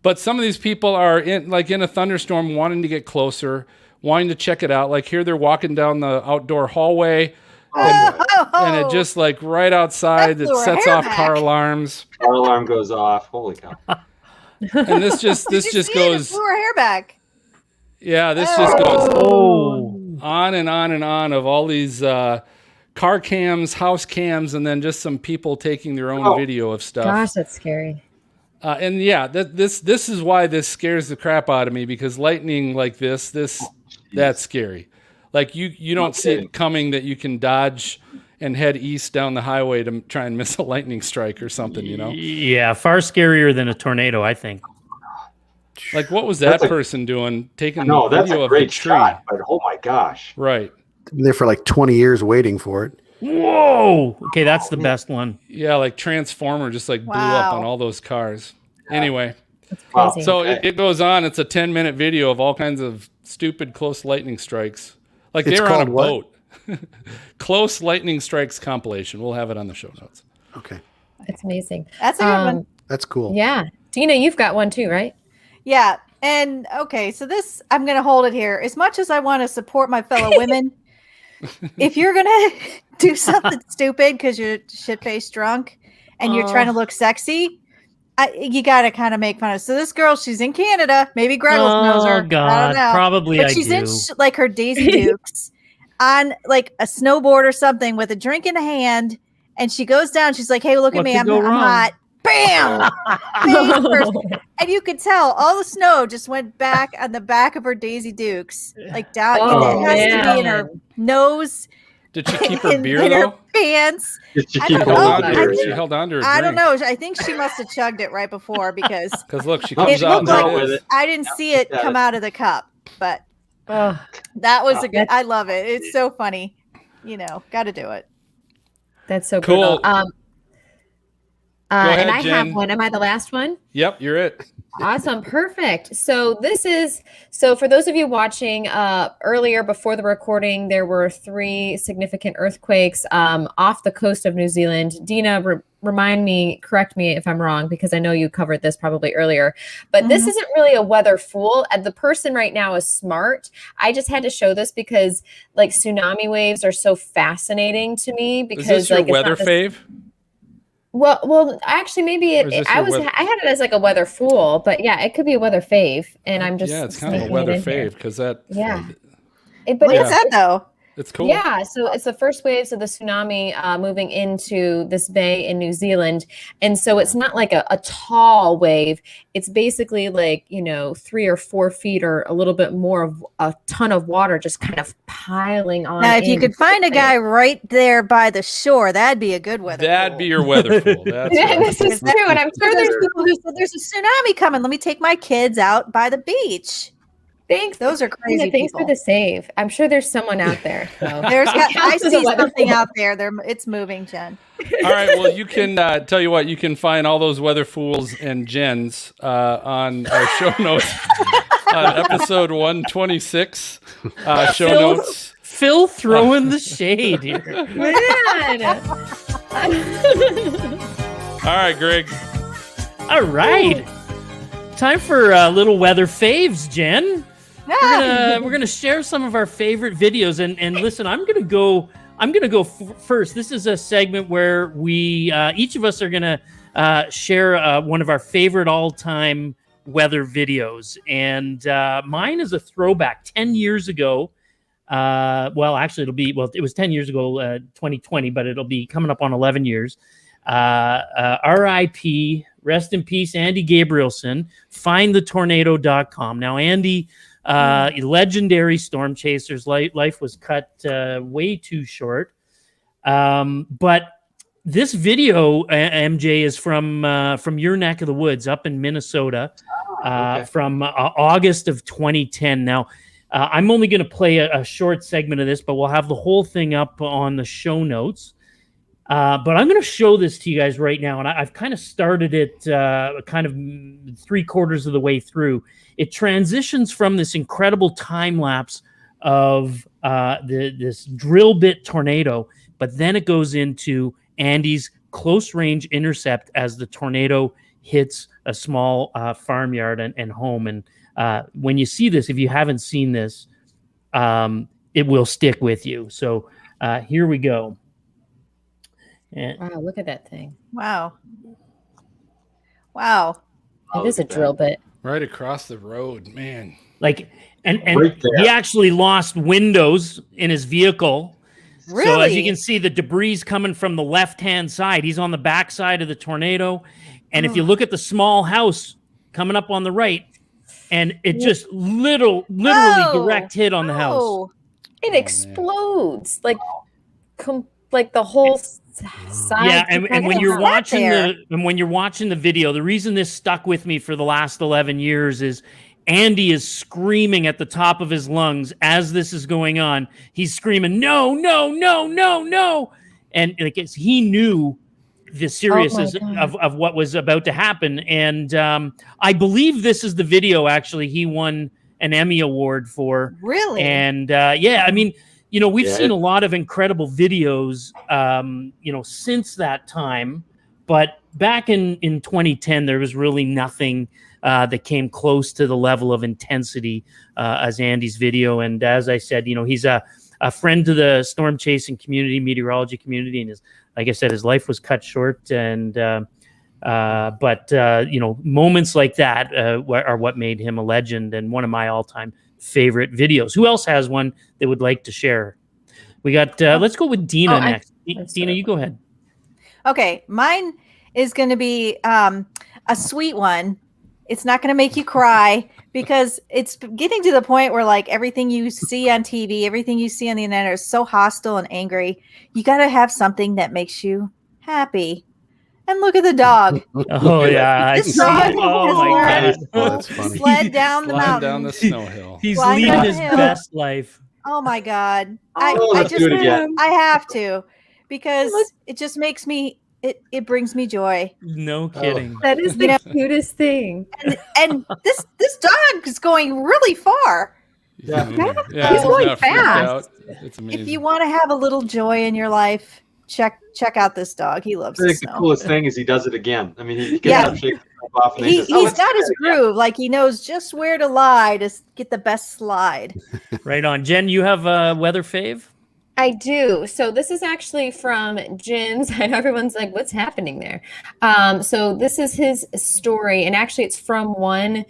C: But some of these people are in a thunderstorm, wanting to get closer, wanting to check it out. Like here, they're walking down the outdoor hallway, and it just like right outside, it sets off car alarms.
G: Car alarm goes off. Holy cow!
C: And this just goes.
D: It blew her hair back.
C: Yeah, this just goes on and on and on of all these. Car cams, house cams, and then just some people taking their own video of stuff.
B: Gosh, that's scary.
C: And this is why this scares the crap out of me, because lightning like that's scary. Like you don't see it coming that you can dodge and head east down the highway to try and miss a lightning strike or something, you know?
F: Yeah, far scarier than a tornado, I think.
C: Like what was that person doing? Taking
G: no,
C: the
G: that's
C: video
G: a
C: of
G: great
C: the tree.
G: shot, but oh my gosh.
C: Right.
E: Been there for like 20 years waiting for it.
F: Whoa! Okay, that's the best one.
C: Yeah, like Transformer just like blew up on all those cars. Anyway.
B: That's crazy.
C: So it goes on. It's a 10-minute video of all kinds of stupid close lightning strikes. Like they were on a boat. Close lightning strikes compilation. We'll have it on the show notes.
E: Okay.
B: It's amazing.
D: That's a good one.
E: That's cool.
B: Yeah. Dina, you've got one too, right?
D: Yeah. And okay, so this, I'm going to hold it here. As much as I want to support my fellow women, if you're going to do something stupid because you're shit-faced drunk and you're trying to look sexy, you got to kind of make fun of it. So this girl, she's in Canada. Maybe Greggles knows her.
F: God,
D: I don't know.
F: probably
D: But
F: I
D: she's
F: do.
D: in like her Daisy Dukes on like a snowboard or something with a drink in hand. And she goes down. She's like, hey, look at
F: What
D: me.
F: could
D: I'm
F: go wrong?
D: hot. Bam! Face first. And you could tell all the snow just went back on the back of her Daisy Dukes, like down.
B: Oh,
D: it has to be in her nose.
C: Did she keep her beer
D: in
C: though?
D: her pants.
G: Did she
D: I
G: keep
D: don't
C: Held
D: know.
C: on to her.
D: I
C: She
D: think-
C: held on to her.
D: I don't know. I think she must have chugged it right before because
C: Because look, she
G: Oh,
C: comes
G: she
C: out
G: comes
C: and
G: out
C: it
G: with
C: is.
G: it.
D: I didn't see it come out of the cup. But
B: Oh,
D: that was a good. I love it. It's so funny. You know, got to do it.
B: that's so
C: Cool.
B: cool.
C: ahead,
B: And I
C: Jen.
B: have one. Am I the last one?
C: Yep, you're it.
B: Awesome. Perfect. So for those of you watching earlier before the recording, there were 3 significant earthquakes off the coast of New Zealand. Dina, correct me if I'm wrong, because I know you covered this probably earlier, but this isn't really a weather fool. And the person right now is smart. I just had to show this because like tsunami waves are so fascinating to me because
C: Is this your
B: like, it's
C: weather
B: not this-
C: fave?
B: Well, actually, maybe
C: Or is this your weather-
B: I had it as like a weather fool, but yeah, it could be a weather fave, and I'm just
C: Yeah, it's kind of a
B: sneaking
C: weather
B: it in here.
C: fave because that.
B: Yeah. But
D: What
C: Yeah.
D: is that though?
C: It's cool.
B: yeah, so it's the first waves of the tsunami moving into this bay in New Zealand, and so it's not like a tall wave. It's basically like 3 or 4 feet or a little bit more of a ton of water just kind of piling on.
D: Now, if you
B: in.
D: could find a guy right there by the shore, that'd be a good weather.
C: That'd
D: fool.
C: be your weather fool. That's
B: Yeah,
C: right.
B: this is true, and I'm
D: Sure,
B: sure
D: there's
B: there's
D: people who said there's a tsunami coming. Let me take my kids out by the beach.
B: Thanks.
D: Those are crazy
B: Tina, thanks
D: people.
B: for the save. I'm sure there's someone out there. So.
D: I see something out there. It's moving, Jen.
C: All right. Well, you can tell you what, you can find all those weather fools and Jens on our show notes on episode 126. Show notes.
F: Phil throwing the shade here.
B: Man.
C: All right, Greg.
F: All right. Time for little weather faves, Jen. We're gonna share some of our favorite videos, and listen, I'm gonna go first. This is a segment where we each of us are gonna share one of our favorite all-time weather videos, and mine is a throwback 10 years ago. Actually, it was 10 years ago, 2020, but it'll be coming up on 11 years. R.I.P. Rest in peace, Andy Gabrielson. FindTheTornado.com. Now, Andy, legendary storm chasers. Life was cut way too short. But this video, MJ, is from your neck of the woods up in Minnesota, from August of 2010. Now, I'm only going to play a short segment of this, but we'll have the whole thing up on the show notes. But I'm going to show this to you guys right now, and I've kind of started it kind of 3/4 of the way through. It transitions from this incredible time lapse of this drill bit tornado, but then it goes into Andy's close range intercept as the tornado hits a small farmyard and home. And when you see this, if you haven't seen this, it will stick with you. So here we go. And
B: Wow, look at that thing.
D: Wow.
B: It is a drill bit.
C: Right across the road, man.
F: Like, and
G: Right there.
F: he actually lost windows in his vehicle.
D: Really?
F: So as you can see, the debris coming from the left-hand side. He's on the back side of the tornado. And if you look at the small house coming up on the right, and it just literally direct hit on the house.
D: Oh,
B: It explodes like the whole side.
F: Yeah, and when you're
D: there.
F: watching the video, the reason this stuck with me for the last 11 years is Andy is screaming at the top of his lungs as this is going on. He's screaming, "No, no, no, no, no!" And he knew the seriousness of what was about to happen. And I believe this is the video actually he won an Emmy Award for.
D: really?
F: And I mean, we've seen a lot of incredible videos, since that time. But back in 2010, there was really nothing that came close to the level of intensity as Andy's video. And as I said, he's a friend to the storm chasing community, meteorology community. And like I said, his life was cut short. And but moments like that are what made him a legend and one of my all-time favorite videos. Who else has one they would like to share? We got let's go with Dina next. Dina, you go ahead.
D: Okay, mine is going to be a sweet one. It's not going to make you cry because it's getting to the point where like everything you see on TV, everything you see on the internet is so hostile and angry. You got to have something that makes you happy. And look at the dog.
F: Oh yeah, I
D: This
F: see.
D: dog
F: Oh
D: has
F: my
D: learned
F: god,
E: Oh, that's funny.
D: Sled down the
C: Flying
D: mountain.
C: down the snow hill.
F: he's
D: Flying
F: leading
D: down
F: his
D: the hill.
F: best life.
D: Oh my God.
G: let's do it again.
D: I have to because it just makes me, it brings me joy.
F: No kidding.
B: That is the cutest thing.
D: And this dog is going really far.
C: Yeah,
B: He's
C: he's
B: going
C: not freaked
B: fast.
C: out. It's amazing.
D: If you want to have a little joy in your life, check out this dog. He loves
G: I
D: the
G: think the
D: snow.
G: coolest thing is he does it again. I mean, he gets
D: Yeah.
G: up, shakes himself off, and then
D: He's
G: just,
D: got his groove. Like he knows just where to lie to get the best slide.
F: Right on. Jen, you have a weather fave?
B: I do. So this is actually from Jim's. I know everyone's like, what's happening there? So this is his story. And actually it's from one.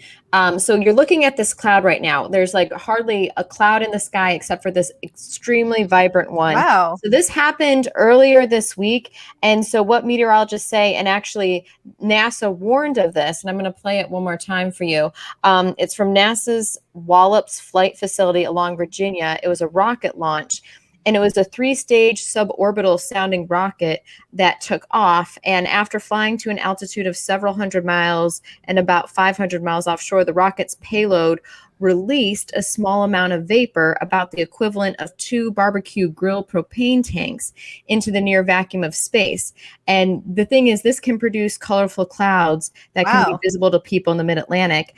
B: So you're looking at this cloud right now. There's like hardly a cloud in the sky except for this extremely vibrant one.
D: Wow.
B: So this happened earlier this week. And so what meteorologists say, and actually NASA warned of this, and I'm going to play it one more time for you. It's from NASA's Wallops Flight Facility along Virginia. It was a rocket launch. And it was a 3-stage suborbital sounding rocket that took off. And after flying to an altitude of several hundred miles and about 500 miles offshore, the rocket's payload released a small amount of vapor, about the equivalent of 2 barbecue grill propane tanks, into the near vacuum of space. And the thing is, this can produce colorful clouds that can be
D: Wow.
B: visible to people in the mid-Atlantic,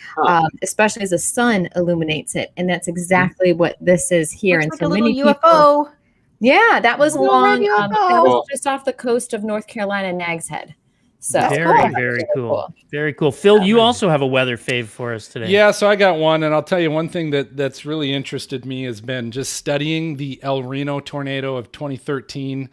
B: especially as the sun illuminates it. And that's exactly what this is here.
D: Looks
B: And
D: like a
B: so
D: little
B: many
D: UFO.
B: people. Yeah, that was
D: Little red
B: along. That
D: UFO.
B: was just off the coast of North Carolina, Nags Head. So
D: That's
F: Very,
D: cool.
F: very cool. Very cool. Phil, you also have a weather fave for us today.
C: Yeah, so I got one, and I'll tell you one thing that's really interested me has been just studying the El Reno tornado of 2013,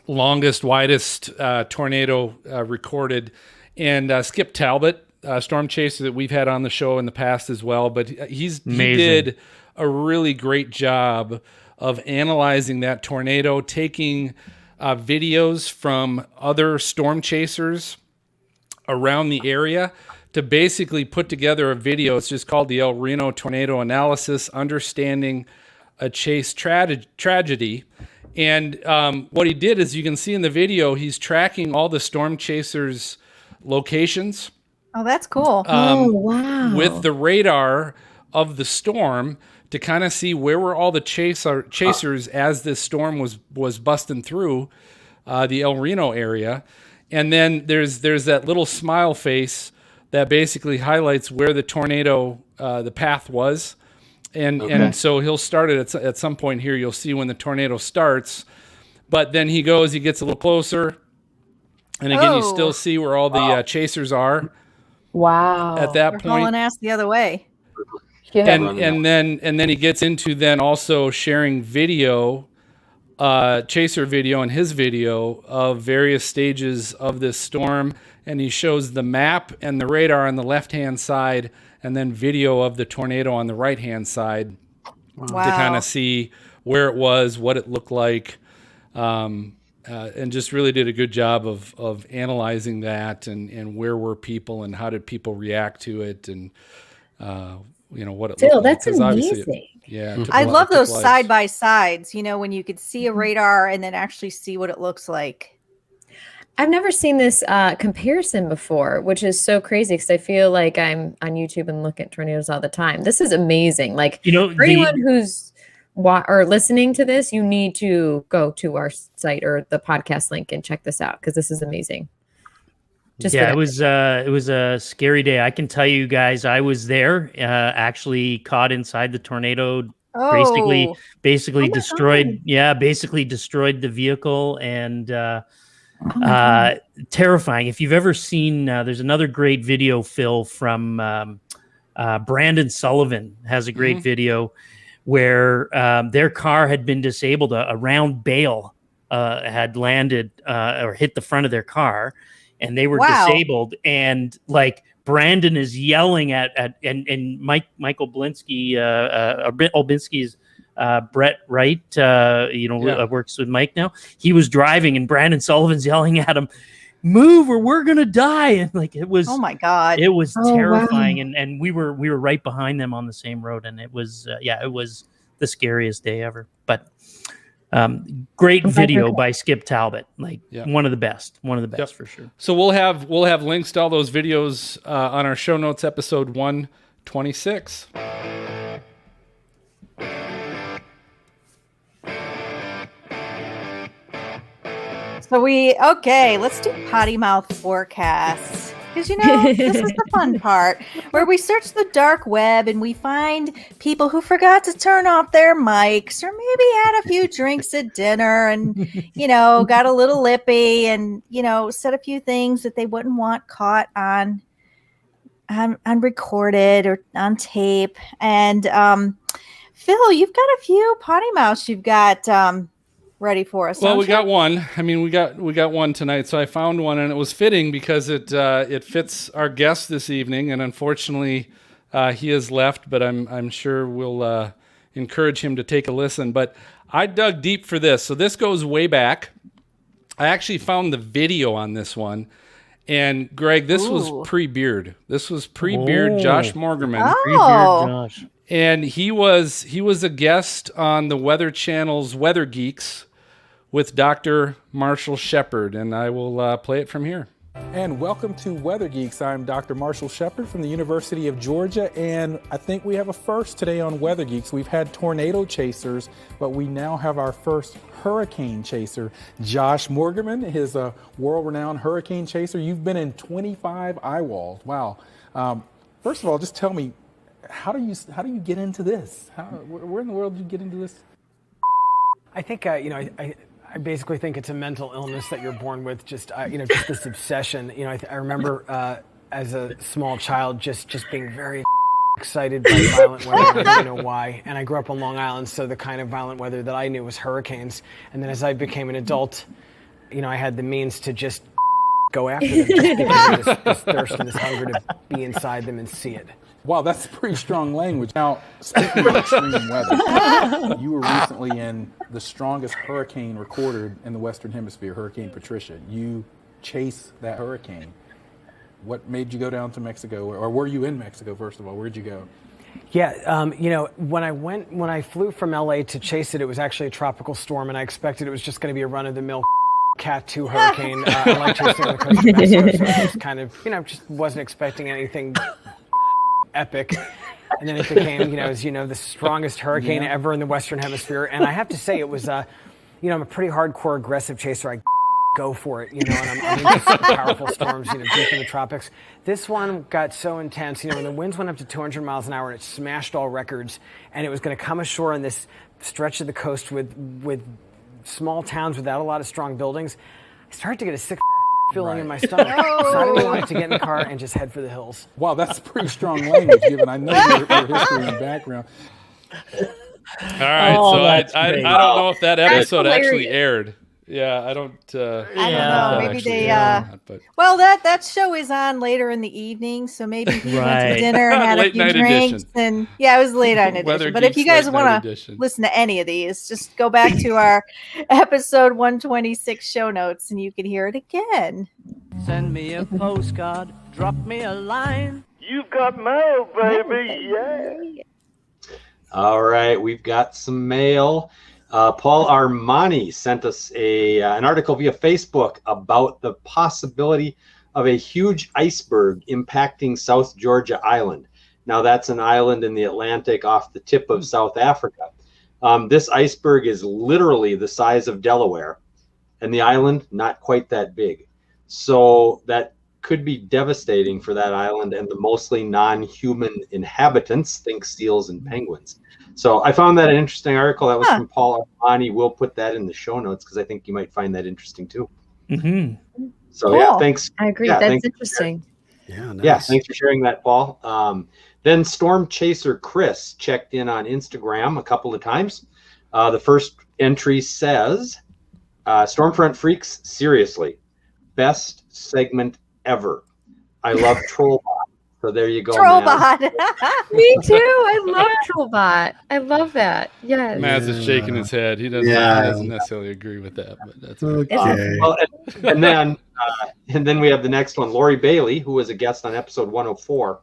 C: longest, widest tornado recorded. And Skip Talbot, storm chaser that we've had on the show in the past as well, but he did a really great job of analyzing that tornado, taking videos from other storm chasers around the area to basically put together a video. It's just called the El Reno Tornado Analysis, Understanding a Chase Tragedy. And what he did is, you can see in the video, he's tracking all the storm chasers' locations.
D: Oh, that's cool.
B: wow.
C: With the radar of the storm to kind of see where were all the chasers as this storm was busting through the El Reno area. And then there's that little smile face that basically highlights where the tornado, the path was. And so he'll start it at some point here. You'll see when the tornado starts. But then he gets a little closer. And again, you still see where all the chasers are.
B: Wow.
C: At that
D: We're
C: point.
D: hauling ass the other way.
B: Yeah.
C: And then he gets into then also sharing video, chaser video and his video of various stages of this storm, and he shows the map and the radar on the left-hand side, and then video of the tornado on the right-hand side to kind of see where it was, what it looked like, and just really did a good job of analyzing that and where were people and how did people react to it, and what it
B: Phil,
C: looked like.
B: that's
C: 'Cause obviously
B: amazing.
D: I love those side by sides, when you could see a radar and then actually see what it looks like.
B: I've never seen this comparison before, which is so crazy because I feel like I'm on YouTube and look at tornadoes all the time. This is amazing. Like, for anyone who's or listening to this, you need to go to our site or the podcast link and check this out because this is amazing.
F: It was a scary day. I can tell you guys, I was there, actually caught inside the tornado. Basically destroyed. God. Basically destroyed the vehicle, and terrifying. If you've ever seen, there's another great video, Phil, from Brandon Sullivan has a great video where their car had been disabled. A round bale had landed or hit the front of their car. And they were disabled, and like Brandon is yelling at Michael Blinsky, Olbinski's Brett Wright, works with Mike now. He was driving, and Brandon Sullivan's yelling at him, "Move, or we're gonna die!" And like it was,
D: oh my god,
F: it was terrifying. Wow. And we were right behind them on the same road, and it was it was the scariest day ever. But great video by Skip Talbot, one of the best for sure.
C: So we'll have links to all those videos on our show notes, episode 126.
D: So let's do potty mouth forecasts. Because, this is the fun part where we search the dark web and we find people who forgot to turn off their mics or maybe had a few drinks at dinner and, got a little lippy and, said a few things that they wouldn't want caught on recorded or on tape. And Phil, you've got a few potty mouths you've got ready for us.
C: Well, we got one. I mean, we got one tonight. So I found one, and it was fitting because it fits our guest this evening. And unfortunately, he has left. But I'm sure we'll encourage him to take a listen. But I dug deep for this. So this goes way back. I actually found the video on this one. And Greg, this was pre-beard. This was pre-beard Josh Morgerman.
D: Oh.
F: Pre-beard Josh.
C: And he was a guest on the Weather Channel's Weather Geeks with Dr. Marshall Shepard, and I will play it from here.
H: And welcome to Weather Geeks. I'm Dr. Marshall Shepard from the University of Georgia, and I think we have a first today on Weather Geeks. We've had tornado chasers, but we now have our first hurricane chaser. Josh Morgerman is a world-renowned hurricane chaser. You've been in 25 eye walls. Wow. First of all, just tell me, how do you get into this? Where in the world did you get into this?
J: I think I basically think it's a mental illness that you're born with. Just just this obsession. I remember as a small child just being very excited by violent weather. I didn't know why. And I grew up on Long Island, so the kind of violent weather that I knew was hurricanes. And then as I became an adult, I had the means to just go after them, just because of this thirst and this hunger to be inside them and see it.
H: Wow, that's pretty strong language. Now, speaking of extreme weather, you were recently in the strongest hurricane recorded in the Western Hemisphere, Hurricane Patricia. You chased that hurricane. What made you go down to Mexico, or were you in Mexico, first of all? Where'd you go?
J: Yeah, when I flew from LA to chase it, it was actually a tropical storm, and I expected it was just going to be a run-of-the-mill Cat 2 hurricane. I like chasing on the coast of Mexico, so I was kind of, just wasn't expecting anything epic. And then it became, as the strongest hurricane ever in the Western Hemisphere. And I have to say, it was, I'm a pretty hardcore aggressive chaser. I go for it, and I'm into super powerful storms, deep in the tropics. This one got so intense, when the winds went up to 200 miles an hour and it smashed all records, and it was going to come ashore on this stretch of the coast with small towns without a lot of strong buildings. I started to get a sick feeling in my stomach. So I really wanted to get in the car and just head for the hills.
H: Wow, that's pretty strong language, given I know your history and background.
C: All right, so I don't know if that episode actually aired. Yeah, I don't know.
D: Maybe they. Well, that show is on later in the evening, so maybe he went to dinner and had a few drinks.
C: Edition.
D: And it was late night edition. But if you guys want to listen to any of these, just go back to our episode 126 show notes, and you can hear it again.
K: Send me a postcard, drop me a line.
L: You've got mail, baby. Yeah.
G: All right, we've got some mail. Paul Armani sent us an article via Facebook about the possibility of a huge iceberg impacting South Georgia Island. Now, that's an island in the Atlantic off the tip of South Africa. This iceberg is literally the size of Delaware, and the island not quite that big. So that could be devastating for that island and the mostly non-human inhabitants, think seals and penguins. So I found that an interesting article. That was from Paul Armani. We'll put that in the show notes because I think you might find that interesting too.
F: Mm-hmm.
G: So cool. Thanks.
B: I agree. That's interesting.
E: Yeah, nice.
G: Yeah, thanks for sharing that, Paul. Then Storm Chaser Chris checked in on Instagram a couple of times. The first entry says, Stormfront Freaks, seriously, best segment ever. I love Trollbot. So there you go.
D: Trollbot.
B: Me too. I love Trollbot. I love that. Yes.
C: Maz is shaking his head. He doesn't necessarily agree with that, but that's
E: okay.
G: Well, and then we have the next one. Lori Bailey, who was a guest on episode 104,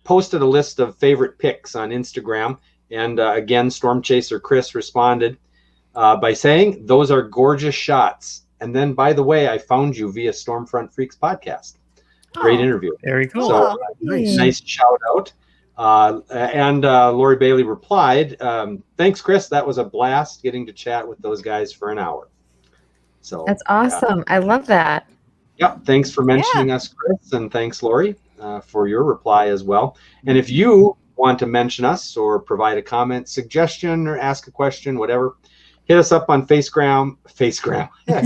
G: posted a list of favorite picks on Instagram. And again, Storm Chaser Chris responded by saying, "Those are gorgeous shots. And then, by the way, I found you via Stormfront Freaks podcast. Great interview."
F: Very cool.
G: So nice shout out. And Lori Bailey replied, "Thanks, Chris. That was a blast getting to chat with those guys for an hour." So
B: that's awesome. I love that.
G: Yeah. Thanks for mentioning us, Chris, and thanks, Lori, for your reply as well. And if you want to mention us or provide a comment, suggestion, or ask a question, whatever, hit us up on Facegram.
D: They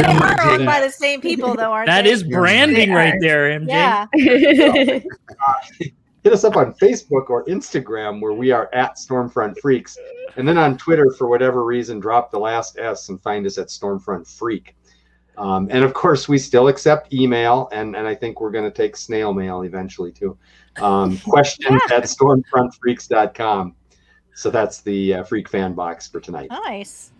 D: are owned by the same people, though, aren't
F: that
D: they?
F: Is branding right there, MJ.
D: Yeah.
G: Hit us up on Facebook or Instagram, where we are at Stormfront Freaks. And then on Twitter, for whatever reason, drop the last S and find us at Stormfront Freak. And of course, we still accept email, and I think we're going to take snail mail eventually, too. Questions at stormfrontfreaks.com. So that's the Freak Fan Box for tonight.
D: Nice.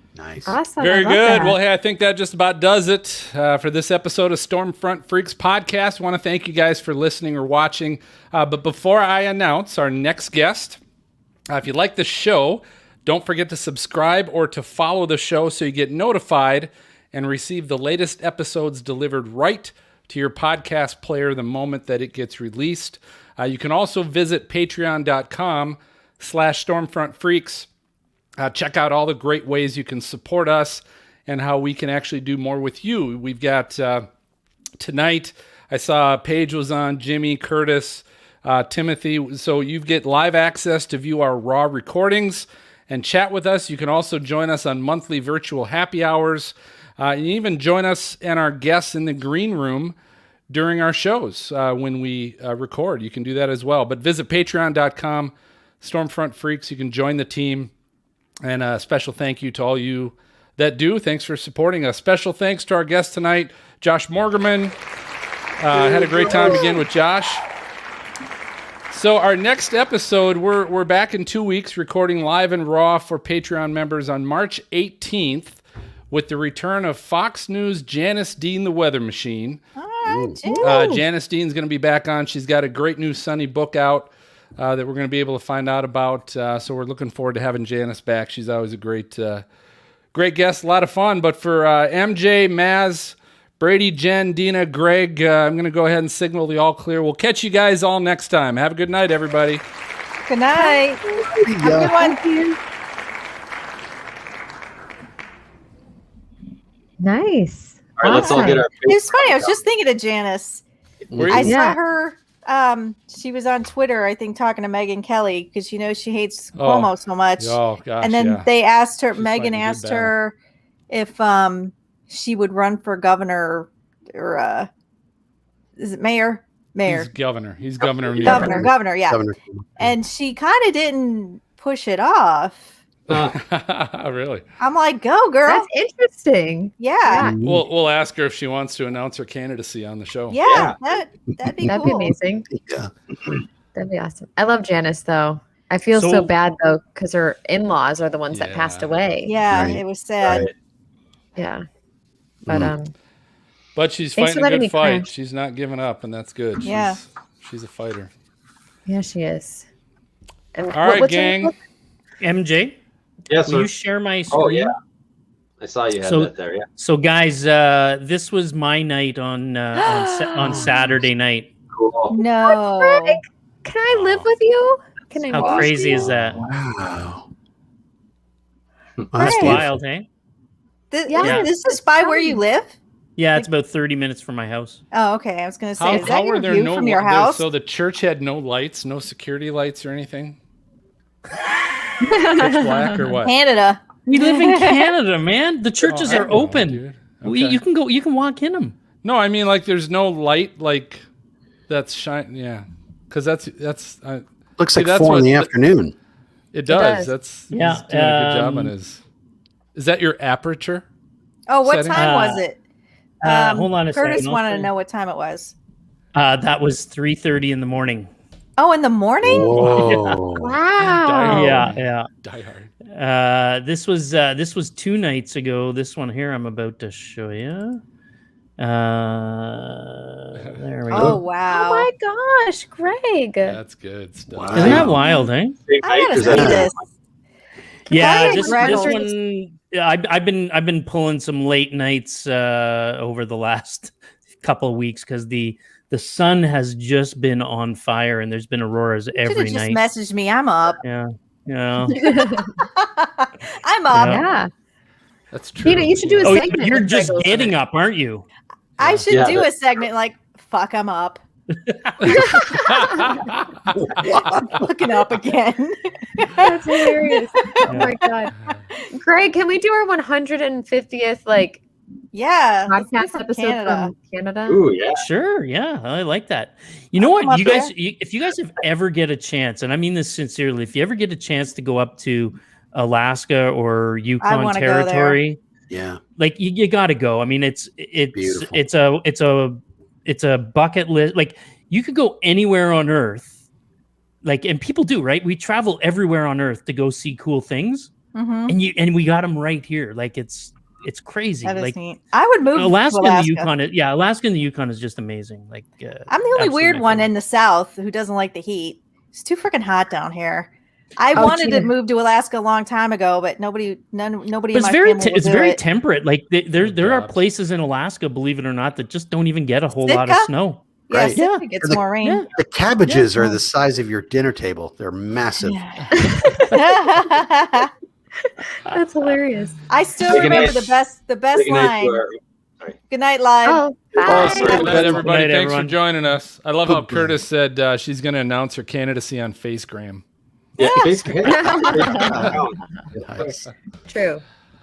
B: Awesome.
C: Very good. That. Well, hey, I think that just about does it for this episode of Stormfront Freaks podcast. I want to thank you guys for listening or watching. But before I announce our next guest, if you like the show, don't forget to subscribe or to follow the show so you get notified and receive the latest episodes delivered right to your podcast player the moment that it gets released. You can also visit patreon.com/StormfrontFreaks. Check out all the great ways you can support us and how we can actually do more with you. We've got tonight, I saw Paige was on, Jimmy, Curtis, Timothy. So you get live access to view our raw recordings and chat with us. You can also join us on monthly virtual happy hours. And even join us and our guests in the green room during our shows when we record. You can do that as well. But visit patreon.com, Stormfront Freaks. You can join the team. And a special thank you to all you that do. Thanks for supporting us. Special thanks to our guest tonight, Josh Morgerman. Had a great time again with Josh. So our next episode, we're back in 2 weeks, recording live and raw for Patreon members on March 18th with the return of Fox News' Janice Dean, the Weather Machine.
D: All right,
C: Janice Dean's going to be back on. She's got a great new Sunny book out that we're going to be able to find out about. So we're looking forward to having Janice back. She's always a great guest, a lot of fun. But for MJ, Maz, Brady, Jen, Dina, Greg, I'm going to go ahead and signal the all clear. We'll catch you guys all next time. Have a good night, everybody.
D: Good night. Have a good one.
B: Nice.
G: All right, let's all get our.
D: It's funny. I was just thinking of Janice. I saw her. She was on Twitter, I think, talking to Megyn Kelly because she knows she hates Cuomo so much.
C: Oh gosh!
D: And then they asked her. Megyn asked her if she would run for governor or is it mayor? Mayor.
C: He's governor. He's governor of New York.
D: Governor. Yeah. Governor. And she kind of didn't push it off.
C: Really?
D: I'm like, go girl.
B: That's interesting.
D: Yeah.
C: We'll ask her if she wants to announce her candidacy on the show.
D: Yeah. That'd be
B: That'd
D: cool.
B: be amazing.
E: Yeah.
B: That'd be awesome. I love Janice though. I feel so bad though because her in-laws are the ones that passed away.
D: Yeah, it was sad.
G: Right.
B: Yeah. But
C: But she's
B: thanks for
C: fighting a
B: letting me
C: good fight.
B: crash.
C: She's not giving up, and that's good.
D: Yeah.
C: She's a fighter.
B: yeah, she is. And
C: All right,
B: what's your
C: gang.
B: book?
F: MJ,
G: Yes,
F: will
G: sir.
F: you share my screen?
G: Oh yeah, I saw you had that there. Yeah.
F: So guys, this was my night on Saturday night.
G: Cool.
D: No.
B: Greg, can I live with you? Can I
F: How
B: watch
F: crazy
B: you?
F: is that?
E: Wow.
F: That's wild, hey?
D: This is by where you live?
F: Yeah, it's about 30 minutes from my house.
D: Oh, okay. I was going to say, is that
C: How
D: your
C: were there
D: view
C: no
D: from your
C: there-
D: house?
C: So the church had no lights, no security lights or anything? Pitch black or what?
D: Canada.
F: We live in Canada, man. The churches
C: I
F: are
C: know,
F: open.
C: dude. Okay.
F: You can go. You can walk in them.
C: No, I mean like there's no light like that's shine. Yeah, because that's
E: Looks
C: see,
E: like
C: that's
E: 4 in
C: what-
E: the afternoon.
C: It does.
B: does.
C: That's
F: Yeah,
C: he's doing a good job on his. Is that your aperture?
D: Oh, what
C: setting?
D: time was it?
F: Hold on a
D: Curtis
F: second. I'll
D: wanted
F: tell
D: to
F: you.
D: know what time it was.
F: That was 3:30 in the morning.
D: Oh, in the morning?
E: Whoa.
B: Wow.
F: Yeah.
C: Die Hard.
F: This was 2 nights ago. This one here I'm about to show you. There we
D: Oh,
F: go.
D: wow.
B: Oh my gosh, Greg.
C: That's good stuff.
F: Isn't that wild, eh?
D: I gotta
G: Is
D: see
G: that-
D: this.
F: Yeah,
D: Greg
F: this
D: Reynolds.
F: one. I've been pulling some late nights over the last couple of weeks because the sun has just been on fire and there's been auroras
D: Should
F: every
D: have just
F: night.
D: messaged me. I'm up.
F: Yeah.
D: I'm up.
B: Yeah.
C: That's true.
B: You know, you should do a
F: Oh,
B: segment.
F: you're
B: with
F: just
B: Greg
F: getting
B: Olsen.
F: up, aren't you?
D: I should
G: Yeah,
D: do
G: but-
D: a segment like, fuck, I'm up. Looking up again.
B: That's hilarious. Oh my god. Greg, can we do our 150th like
D: Yeah. let's do
B: podcast
D: from
B: episode
D: Canada.
B: from Canada?
G: Ooh, yeah.
F: Sure, yeah, I like that. You know
D: come
F: what,
D: up
F: you guys,
D: there.
F: if you guys have ever get a chance, and I mean this sincerely, if you ever get a chance to go up to Alaska or Yukon
D: wanna go there.
F: territory,
E: Yeah.
F: like you got to go. I mean,
E: Beautiful.
F: it's a bucket list. Like you could go anywhere on Earth, like, and people do, right? We travel everywhere on Earth to go see cool things,
D: Mhm.
F: and we got them right here. Like it's crazy.
D: That is
F: Like
D: neat. I would move
F: Alaska
D: to
F: and
D: Alaska.
F: the Yukon. Alaska and the Yukon is just amazing. Like
D: I'm the only
F: absolutely
D: weird
F: my
D: one
F: favorite.
D: in the South who doesn't like the heat. It's too freaking hot down here. I
B: Oh,
D: wanted to
B: Gina.
D: move to Alaska a long time ago, but nobody in
F: But
D: my
F: it's
D: family will
F: it's
D: do
F: very
D: it.
F: temperate. Like there are
C: jobs.
F: places in Alaska, believe it or not, that just don't even get a whole lot of
D: Sitka?
F: snow.
D: Yeah,
E: Right.
D: Sitka
F: Yeah.
D: gets
E: The-
D: more rain.
F: Yeah.
E: The cabbages are
D: Yeah.
E: the size of your dinner table. They're massive.
B: That's hilarious.
D: I still
G: Good
D: remember
G: night.
D: the best
G: Good night to
D: line.
G: our- sorry.
D: Good night, live.
B: Oh, bye.
C: Good night, everybody.
F: Good night,
C: Thanks
F: everyone.
C: for joining us. I love how
E: Goodbye.
C: Curtis said she's going to announce her candidacy on Facegram.
G: Yeah, basically.
E: Nice.
B: True.